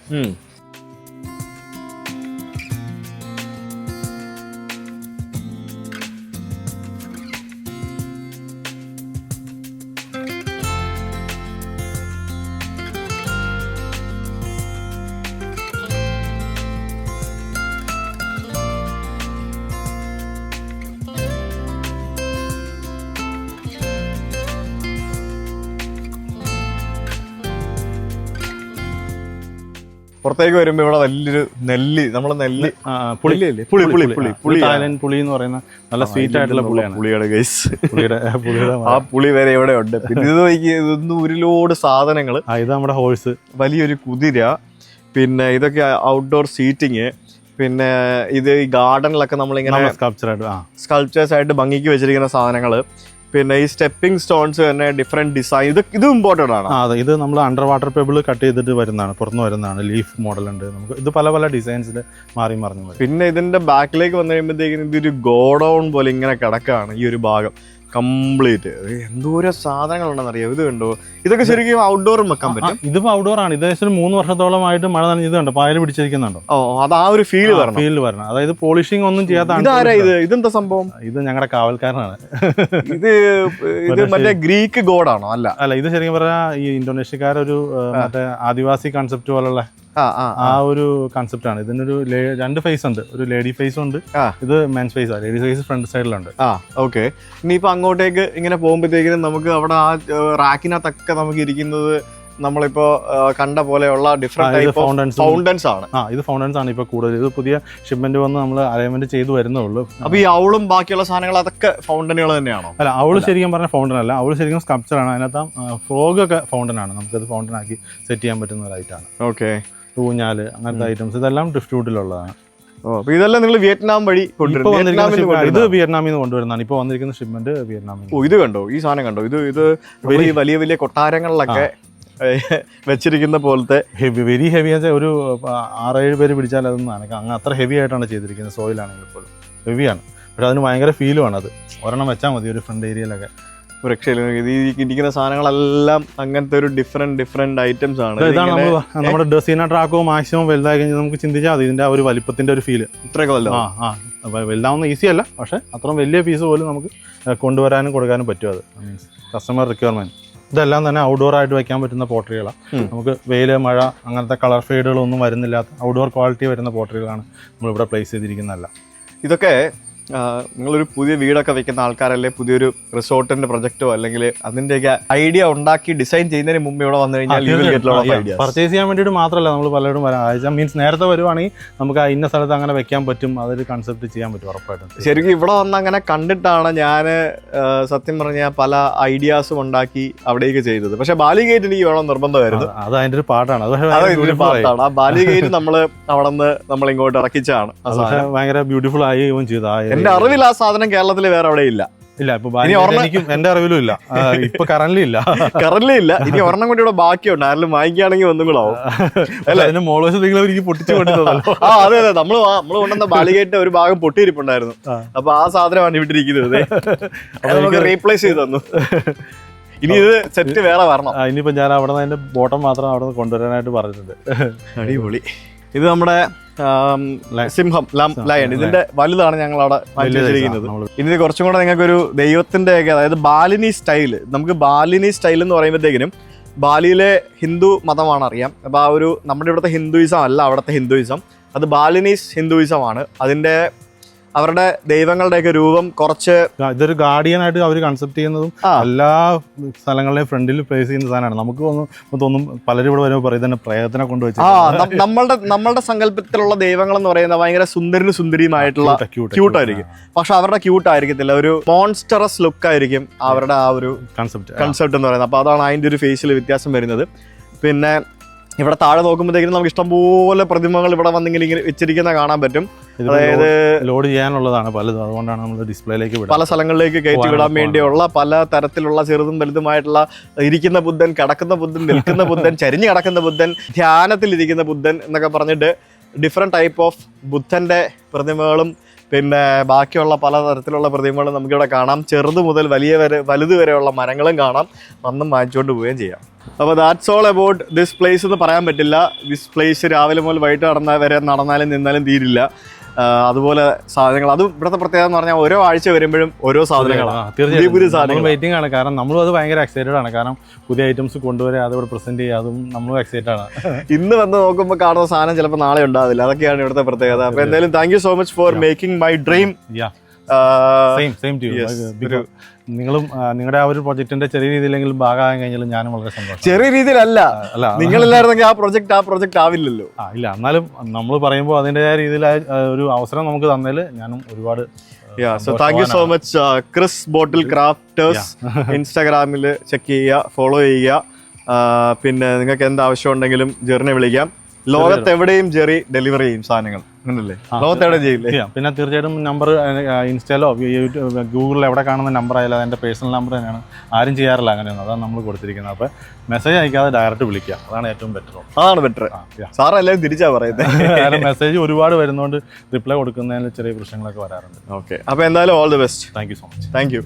പുറത്തേക്ക് വരുമ്പോ ഇവിടെ വലിയൊരു നമ്മളെ നെല്ല് പുളി തായ്ലൻഡ് പുളി എന്ന് പറയുന്ന നല്ല സ്വീറ്റ് ആയിട്ടുള്ള പുളിയാണ്. പുളിയുടെ ഗൈസ്, പുളിയുടെ ആ പുളി വരെ ഇവിടെ ഉണ്ട്. പിന്നെ ഇത് ഇതൊന്നും ഒരു ലോഡ് സാധനങ്ങൾ. ഇത് നമ്മുടെ ഹോഴ്സ്, വലിയൊരു കുതിര, പിന്നെ ഇതൊക്കെ ഔട്ട്ഡോർ സീറ്റിങ്, പിന്നെ ഇത് ഈ ഗാർഡനിലൊക്കെ നമ്മളിങ്ങനെ സ്കൾപ്ചേഴ്സ് ആയിട്ട് ഭംഗിക്ക് വെച്ചിരിക്കുന്ന സാധനങ്ങൾ. പിന്നെ ഈ സ്റ്റെപ്പിംഗ് സ്റ്റോൺസ് തന്നെ ഡിഫറെന്റ് ഡിസൈൻ, ഇത് ഇമ്പോർട്ടൻ്റ് ആണ്. അതെ, ഇത് നമ്മൾ അണ്ടർ വാട്ടർ പേബിൾ കട്ട് ചെയ്തിട്ട് വരുന്നതാണ്, പുറത്തുനിന്ന് വരുന്നതാണ്. ലീഫ് മോഡൽ ഉണ്ട് നമുക്ക്. ഇത് പല പല ഡിസൈൻസിൽ മാറി മറിഞ്ഞു വരും. പിന്നെ ഇതിന്റെ ബാക്കിലേക്ക് വന്നു കഴിയുമ്പോഴത്തേക്കും ഇതൊരു ഗോഡൗൺ പോലെ ഇങ്ങനെ കിടക്കാണ് ഈ ഒരു ഭാഗം കംപ്ലീറ്റ്. എന്തോരം സാധനങ്ങളുണ്ടെന്ന് അറിയാം. ഇത് കണ്ടോ, ഇതൊക്കെ ശരിക്കും ഔട്ട്ഡോറും വെക്കാൻ പറ്റും. ഇതിപ്പോ ഔട്ട്ഡോർ ആണ്. ഇത് ഏകദേശം 3 വർഷത്തോളമായിട്ട് മഴ നനഞ്ഞത് കണ്ടോ, പായൽ പിടിച്ചിരിക്കുന്നുണ്ടോ. അത് ആ ഒരു ഫീൽ വരണം. അതായത് പോളിഷിംഗ് ഒന്നും ചെയ്യാത്ത. ഇതെന്താ സംഭവം? ഇത് ഞങ്ങളുടെ കാവൽക്കാരനാണ്. ഇത് മറ്റേ ഗ്രീക്ക് ഗോഡാണോ? അല്ല, ഇത് ശരിക്കും പറഞ്ഞാൽ ഈ ഇന്തോനേഷ്യക്കാരൊരു മറ്റേ ആദിവാസി കൺസെപ്റ്റ് പോലുള്ള ആ ഒരു കൺസെപ്റ്റ് ആണ്. ഇതിനൊരു 2 ഫേസ് ഉണ്ട്. ഒരു ലേഡി ഫേസ് ഉണ്ട്, ഇത് മെൻസ് ഫേസ് ആണ്. ലേഡി ഫേസ് ഫ്രണ്ട് സൈഡിലുണ്ട്. ഓക്കെ. ഇനിയിപ്പോ അങ്ങോട്ടേക്ക് ഇങ്ങനെ പോകുമ്പോഴത്തേക്കും നമുക്ക് അവിടെ ആ റാക്കിനകത്തൊക്കെ നമുക്ക് ഇരിക്കുന്നത് നമ്മളിപ്പോ കണ്ട പോലെയുള്ള ഡിഫറെന്റ് ടൈപ്പ് ഫൗണ്ടൻസ് ആണ്. ഇത് ഫൗണ്ടൻസ് ആണ് ഇപ്പൊ കൂടുതൽ. ഇത് പുതിയ ഷിപ്മെന്റ് വന്ന് നമ്മൾ അലൈൻമെന്റ് ചെയ്തു വരുന്നുള്ളൂ. അപ്പൊ ഈ ഔളും ബാക്കിയുള്ള സാധനങ്ങൾ അതൊക്കെ ഫൗണ്ടനുകൾ തന്നെയാണോ? അല്ല, ഔള് ശരിക്കും പറഞ്ഞ ഫൗണ്ടൻ അല്ല. ഔള് ശരിക്കും സ്കൾപ്ചർ ആണ്. അതിനകത്ത് ഫ്രോഗ് ഒക്കെ ഫൗണ്ടൻ ആണ്. നമുക്കത് ഫൗണ്ടൻ ആക്കി സെറ്റ് ചെയ്യാൻ പറ്റുന്ന ഒരു ഐറ്റാണ്. ഓക്കെ. ഊഞ്ഞാല് അങ്ങനത്തെ ഐറ്റംസ് ഇതെല്ലാം ഡ്രിഫ്റ്റ് വുഡിലുള്ളതാണ്. ഇതെല്ലാം നിങ്ങൾ വിയറ്റ്നാം വഴി ഇത് വിയറ്റ്നാമിൽ നിന്ന് കൊണ്ടുവരുന്നതാണ്. ഇപ്പൊ വന്നിരിക്കുന്ന ഷിപ്മെന്റ് വിയറ്റ്നാമിൽ. ഇത് കണ്ടോ, ഈ സാധനം കണ്ടോ, ഇത് വലിയ വലിയ കൊട്ടാരങ്ങളിലൊക്കെ വെച്ചിരിക്കുന്ന പോലത്തെ വെരി ഹെവി. ഒരു 6-7 പേര് പിടിച്ചാൽ അതൊന്നും അങ്ങനെ അത്ര ഹെവി ആയിട്ടാണ് ചെയ്തിരിക്കുന്നത്. സോയിലാണെങ്കിൽ പോലും ഹെവിയാണ്, പക്ഷെ അതിന് ഭയങ്കര ഫീലുമാണ്. അത് ഒരെണ്ണം വെച്ചാൽ മതി ഒരു ഫ്രണ്ട് ഏരിയയിലൊക്കെ. രക്ഷയില്ല. ഇത് ഇരിക്കുന്ന സാധനങ്ങളെല്ലാം അങ്ങനത്തെ ഒരു ഡിഫറെന്റ് ഐറ്റംസ് ആണ്. ഇതാണ് നമ്മുടെ ഡെസീന ട്രാക്കോ മാക്സിമം വലുതായി കഴിഞ്ഞാൽ നമുക്ക് ചിന്തിച്ചാൽ മതി ഇതിന്റെ ഒരു വലിപ്പത്തിന്റെ ഒരു ഫീല്. ഇത്രയൊക്കെ വലുതാവുന്ന ഈസി അല്ല, പക്ഷെ അത്രയും വലിയ പീസ് പോലും നമുക്ക് കൊണ്ടുവരാനും കൊടുക്കാനും പറ്റും. അത് മീൻസ് കസ്റ്റമർ റിക്വയർമെന്റ്. ഇതെല്ലാം തന്നെ ഔട്ട്ഡോർ ആയിട്ട് വെക്കാൻ പറ്റുന്ന പോട്ടറികളാണ്. നമുക്ക് വെയില്, മഴ അങ്ങനത്തെ കളർ ഫെയ്ഡുകളൊന്നും വരുന്നില്ലാത്ത ഔട്ട്ഡോർ ക്വാളിറ്റി വരുന്ന പോട്ടറികളാണ് നമ്മളിവിടെ പ്ലേസ് ചെയ്തിരിക്കുന്നതല്ല. ഇതൊക്കെ നിങ്ങളൊരു പുതിയ വീടൊക്കെ വെക്കുന്ന ആൾക്കാരല്ലേ, പുതിയൊരു റിസോർട്ടിന്റെ പ്രൊജക്റ്റോ അല്ലെങ്കിൽ അതിന്റെയൊക്കെ ഐഡിയ ഉണ്ടാക്കി ഡിസൈൻ ചെയ്യുന്നതിന് മുമ്പ് ഇവിടെ വന്നു കഴിഞ്ഞാൽ പർച്ചേസ് ചെയ്യാൻ വേണ്ടിയിട്ട് മാത്രമല്ല നമ്മൾ പലരും വരാം. മീൻസ് നേരത്തെ വരുവാണെങ്കിൽ നമുക്ക് ഇന്ന സ്ഥലത്ത് അങ്ങനെ വെക്കാൻ പറ്റും, അതൊരു കൺസെപ്റ്റ് ചെയ്യാൻ പറ്റും ഉറപ്പായിട്ടും. ശരിക്കും ഇവിടെ വന്ന് അങ്ങനെ കണ്ടിട്ടാണ് ഞാൻ സത്യം പറഞ്ഞാൽ പല ഐഡിയാസും ഉണ്ടാക്കി അവിടേക്ക് ചെയ്തത്. പക്ഷെ ബാലി ഗേറ്റ് എനിക്ക് വേണം നിർബന്ധമായിരുന്നു. അത് അതിന്റെ ഒരു പാട്ടാണ്. ആ ബാലി ഗേറ്റ് അവിടെ നിന്ന് നമ്മൾ ഇങ്ങോട്ട് ഇറക്കിച്ചാണ്. ഭയങ്കര ബ്യൂട്ടിഫുൾ ആവുകയും ചെയ്തു. എന്റെ അറിവിൽ ആ സാധനം കേരളത്തിൽ വേറെ അവിടെ ഇല്ല. എന്റെ അറിവിലും ഇല്ല. ഇപ്പൊ കറന്റ്ലി ഇല്ല. ഇനി ഒരെണ്ണം കൂടി ഇവിടെ ബാക്കിയുണ്ട്. ആരെങ്കിലും വാങ്ങിക്കുകയാണെങ്കിൽ ഒന്നും കൂടെ ആവും. അതിന്റെ മോളോസ് പൊട്ടിച്ചു കൊണ്ടിരുന്നല്ലോ. അതെ, നമ്മള് കൊണ്ടുവന്ന ബാലിഗേറ്റിന്റെ ഒരു ഭാഗം പൊട്ടിയിരിപ്പുണ്ടായിരുന്നു. അപ്പൊ ആ സാധനമാണ് ഇവിട്ടിരിക്കുന്നത്. നമുക്ക് റീപ്ലേസ് ചെയ്ത് തന്നു. ഇനി ഇത് സെറ്റ് വേറെ വരണം. ഇനിയിപ്പോ ഞാൻ അവിടെ നിന്ന് അതിന്റെ ബോട്ടം മാത്രം അവിടെ നിന്ന് കൊണ്ടുവരാനായിട്ട് പറഞ്ഞിട്ടുണ്ട്. അടിപൊളി. ഇത് നമ്മുടെ സിംഹം, ലയൺ. ഇതിന്റെ വലുതാണ് ഞങ്ങൾ അവിടെ മാറ്റി വെച്ചിരിക്കുന്നത്. ഇനി കുറച്ചും കൂടെ നിങ്ങൾക്ക് ഒരു ദൈവത്തിന്റെ ഒക്കെ, അതായത് ബാലിനി സ്റ്റൈല്. നമുക്ക് ബാലിനി സ്റ്റൈൽ എന്ന് പറയുമ്പോഴത്തേക്കിനും ബാലിയിലെ ഹിന്ദു മതമാണ് അറിയാം. അപ്പൊ ആ ഒരു നമ്മുടെ ഇവിടുത്തെ ഹിന്ദുയിസം അല്ല അവിടുത്തെ ഹിന്ദുയിസം, അത് ബാലിനീസ് ഹിന്ദുയിസം ആണ്. അതിന്റെ അവരുടെ ദൈവങ്ങളുടെയൊക്കെ രൂപം കുറച്ച് ഇതൊരു ഗാർഡിയൻ ആയിട്ട് അവർ കൺസെപ്റ്റ് ചെയ്യുന്നതും എല്ലാ സ്ഥലങ്ങളിലെയും ഫ്രണ്ടിൽ പ്ലേസ് ചെയ്യുന്ന സാധനമാണ്. നമുക്ക് തോന്നും പലരും ഇവിടെ വരുമ്പോൾ പറയും തന്നെ പ്രയത്നം കൊണ്ടുവച്ചു. നമ്മളുടെ സങ്കല്പത്തിലുള്ള ദൈവങ്ങൾ എന്ന് പറയുന്നത് ഭയങ്കര സുന്ദരിയുമായിട്ടുള്ള ക്യൂട്ടായിരിക്കും. പക്ഷെ അവരുടെ ക്യൂട്ട് ആയിരിക്കത്തില്ല, ഒരു മോൺസ്റ്ററസ് ലുക്ക് ആയിരിക്കും അവരുടെ ആ ഒരു കൺസെപ്റ്റ് എന്ന് പറയുന്നത്. അപ്പൊ അതാണ് അതിന്റെ ഒരു ഫേസിൽ വ്യത്യാസം വരുന്നത്. പിന്നെ ഇവിടെ താഴെ നോക്കുമ്പോഴത്തേക്കും നമുക്ക് ഇഷ്ടംപോലെ പ്രതിമകൾ ഇവിടെ വന്നിങ്ങനെ ഇങ്ങനെ വെച്ചിരിക്കുന്ന കാണാൻ പറ്റും. അതായത് ലോഡ് ചെയ്യാനുള്ളതാണ് പലതും, അതുകൊണ്ടാണ് നമ്മൾ ഡിസ്പ്ലേയിലേക്ക് പല സ്ഥലങ്ങളിലേക്ക് കയറ്റി വിടാൻ വേണ്ടിയുള്ള പല തരത്തിലുള്ള ചെറുതും വലുതുമായിട്ടുള്ള ഇരിക്കുന്ന ബുദ്ധൻ, കിടക്കുന്ന ബുദ്ധൻ, നിൽക്കുന്ന ബുദ്ധൻ, ചരിഞ്ഞു കിടക്കുന്ന ബുദ്ധൻ, ധ്യാനത്തിലിരിക്കുന്ന ബുദ്ധൻ എന്നൊക്കെ പറഞ്ഞിട്ട് ഡിഫറെന്റ് ടൈപ്പ് ഓഫ് ബുദ്ധന്റെ പ്രതിമകളും പിന്നെ ബാക്കിയുള്ള പല തരത്തിലുള്ള പ്രതിമകളും നമുക്കിവിടെ കാണാം. ചെറുത് മുതൽ വലുത് വരെയുള്ള മരങ്ങളും കാണാം. വന്നും വാങ്ങിച്ചുകൊണ്ട് പോവുകയും ചെയ്യാം. അപ്പോൾ that's all about this place എന്ന് പറയാൻ പറ്റില്ല. ദിസ് പ്ലേസ് രാവിലെ മുതൽ വൈകിട്ട് നടന്നാലും നിന്നാലും തീരില്ല. അതുപോലെ സാധനങ്ങൾ, അത് ഇവിടുത്തെ പ്രത്യേകത എന്ന് പറഞ്ഞാൽ ഓരോ ആഴ്ച വരുമ്പോഴും ഓരോ സാധനങ്ങളാണ്. തീർച്ചയായും വെയിറ്റിംഗ് ആണ്. കാരണം നമ്മളും അത് ഭയങ്കര എക്സൈറ്റഡ് ആണ്. കാരണം പുതിയ ഐറ്റംസ് കൊണ്ടുവരിക, അതോടെ പ്രസന്റ് ചെയ്യുക, അതും നമ്മളും എക്സൈറ്റഡ് ആണ്. ഇന്ന് വന്ന് നോക്കുമ്പോൾ കാണുന്ന സാധനം ചിലപ്പോൾ നാളെ ഉണ്ടാവില്ല. അതൊക്കെയാണ് ഇവിടുത്തെ പ്രത്യേകത. അപ്പോൾ എന്തായാലും thank you so much for making my dream നിങ്ങളും നിങ്ങളുടെ ആ ഒരു പ്രൊജക്ടിന്റെ ചെറിയ രീതിയിലെങ്കിലും ഭാഗമാകാൻ കഴിഞ്ഞാൽ ഞാനും വളരെ സന്തോഷം. ചെറിയ രീതിയിലല്ല, അല്ല നിങ്ങളില്ലായിരുന്നെങ്കിൽ ആ പ്രൊജക്ട് ആവില്ലല്ലോ. ഇല്ല, എന്നാലും നമ്മൾ പറയുമ്പോൾ അതിൻ്റെതായ രീതിയിലായ ഒരു അവസരം നമുക്ക് തന്നതിൽ ഞാനും ഒരുപാട് so thank you so much Chris bottle crafters. ഇൻസ്റ്റാഗ്രാമിൽ ചെക്ക് ചെയ്യുക, ഫോളോ ചെയ്യുക. പിന്നെ നിങ്ങൾക്ക് എന്ത് ആവശ്യം ഉണ്ടെങ്കിലും ജെറിനെ വിളിക്കാം. ലോകത്തെവിടെയും ജെറി ഡെലിവറി ചെയ്യും സാധനങ്ങൾ, അങ്ങനല്ലേ? ലോകത്തെവിടെ ചെയ്യില്ലേ? പിന്നെ തീർച്ചയായിട്ടും നമ്പർ ഇൻസ്റ്റയിലോ ഗൂഗിളിൽ എവിടെ കാണുന്ന നമ്പർ ആയാലും അതെൻ്റെ പേഴ്സണൽ നമ്പർ തന്നെയാണ്. ആരും ചെയ്യാറില്ല അങ്ങനെയൊന്നും, അതാണ് നമ്മൾ കൊടുത്തിരിക്കുന്നത്. അപ്പോൾ മെസ്സേജ് അയക്കാതെ ഡയറക്റ്റ് വിളിക്കുക, അതാണ് ഏറ്റവും ബെറ്റർ. അതാണ് ബെറ്റർ. സാർ എല്ലാവരും തിരിച്ചാ പറയുന്നത്. കാരണം മെസ്സേജ് ഒരുപാട് വരുന്നതുകൊണ്ട് റിപ്ലൈ കൊടുക്കുന്നതിൽ ചെറിയ പ്രശ്നങ്ങളൊക്കെ വരാറുണ്ട്. ഓക്കെ, അപ്പോൾ എന്തായാലും all the best. Thank you so much. Thank you.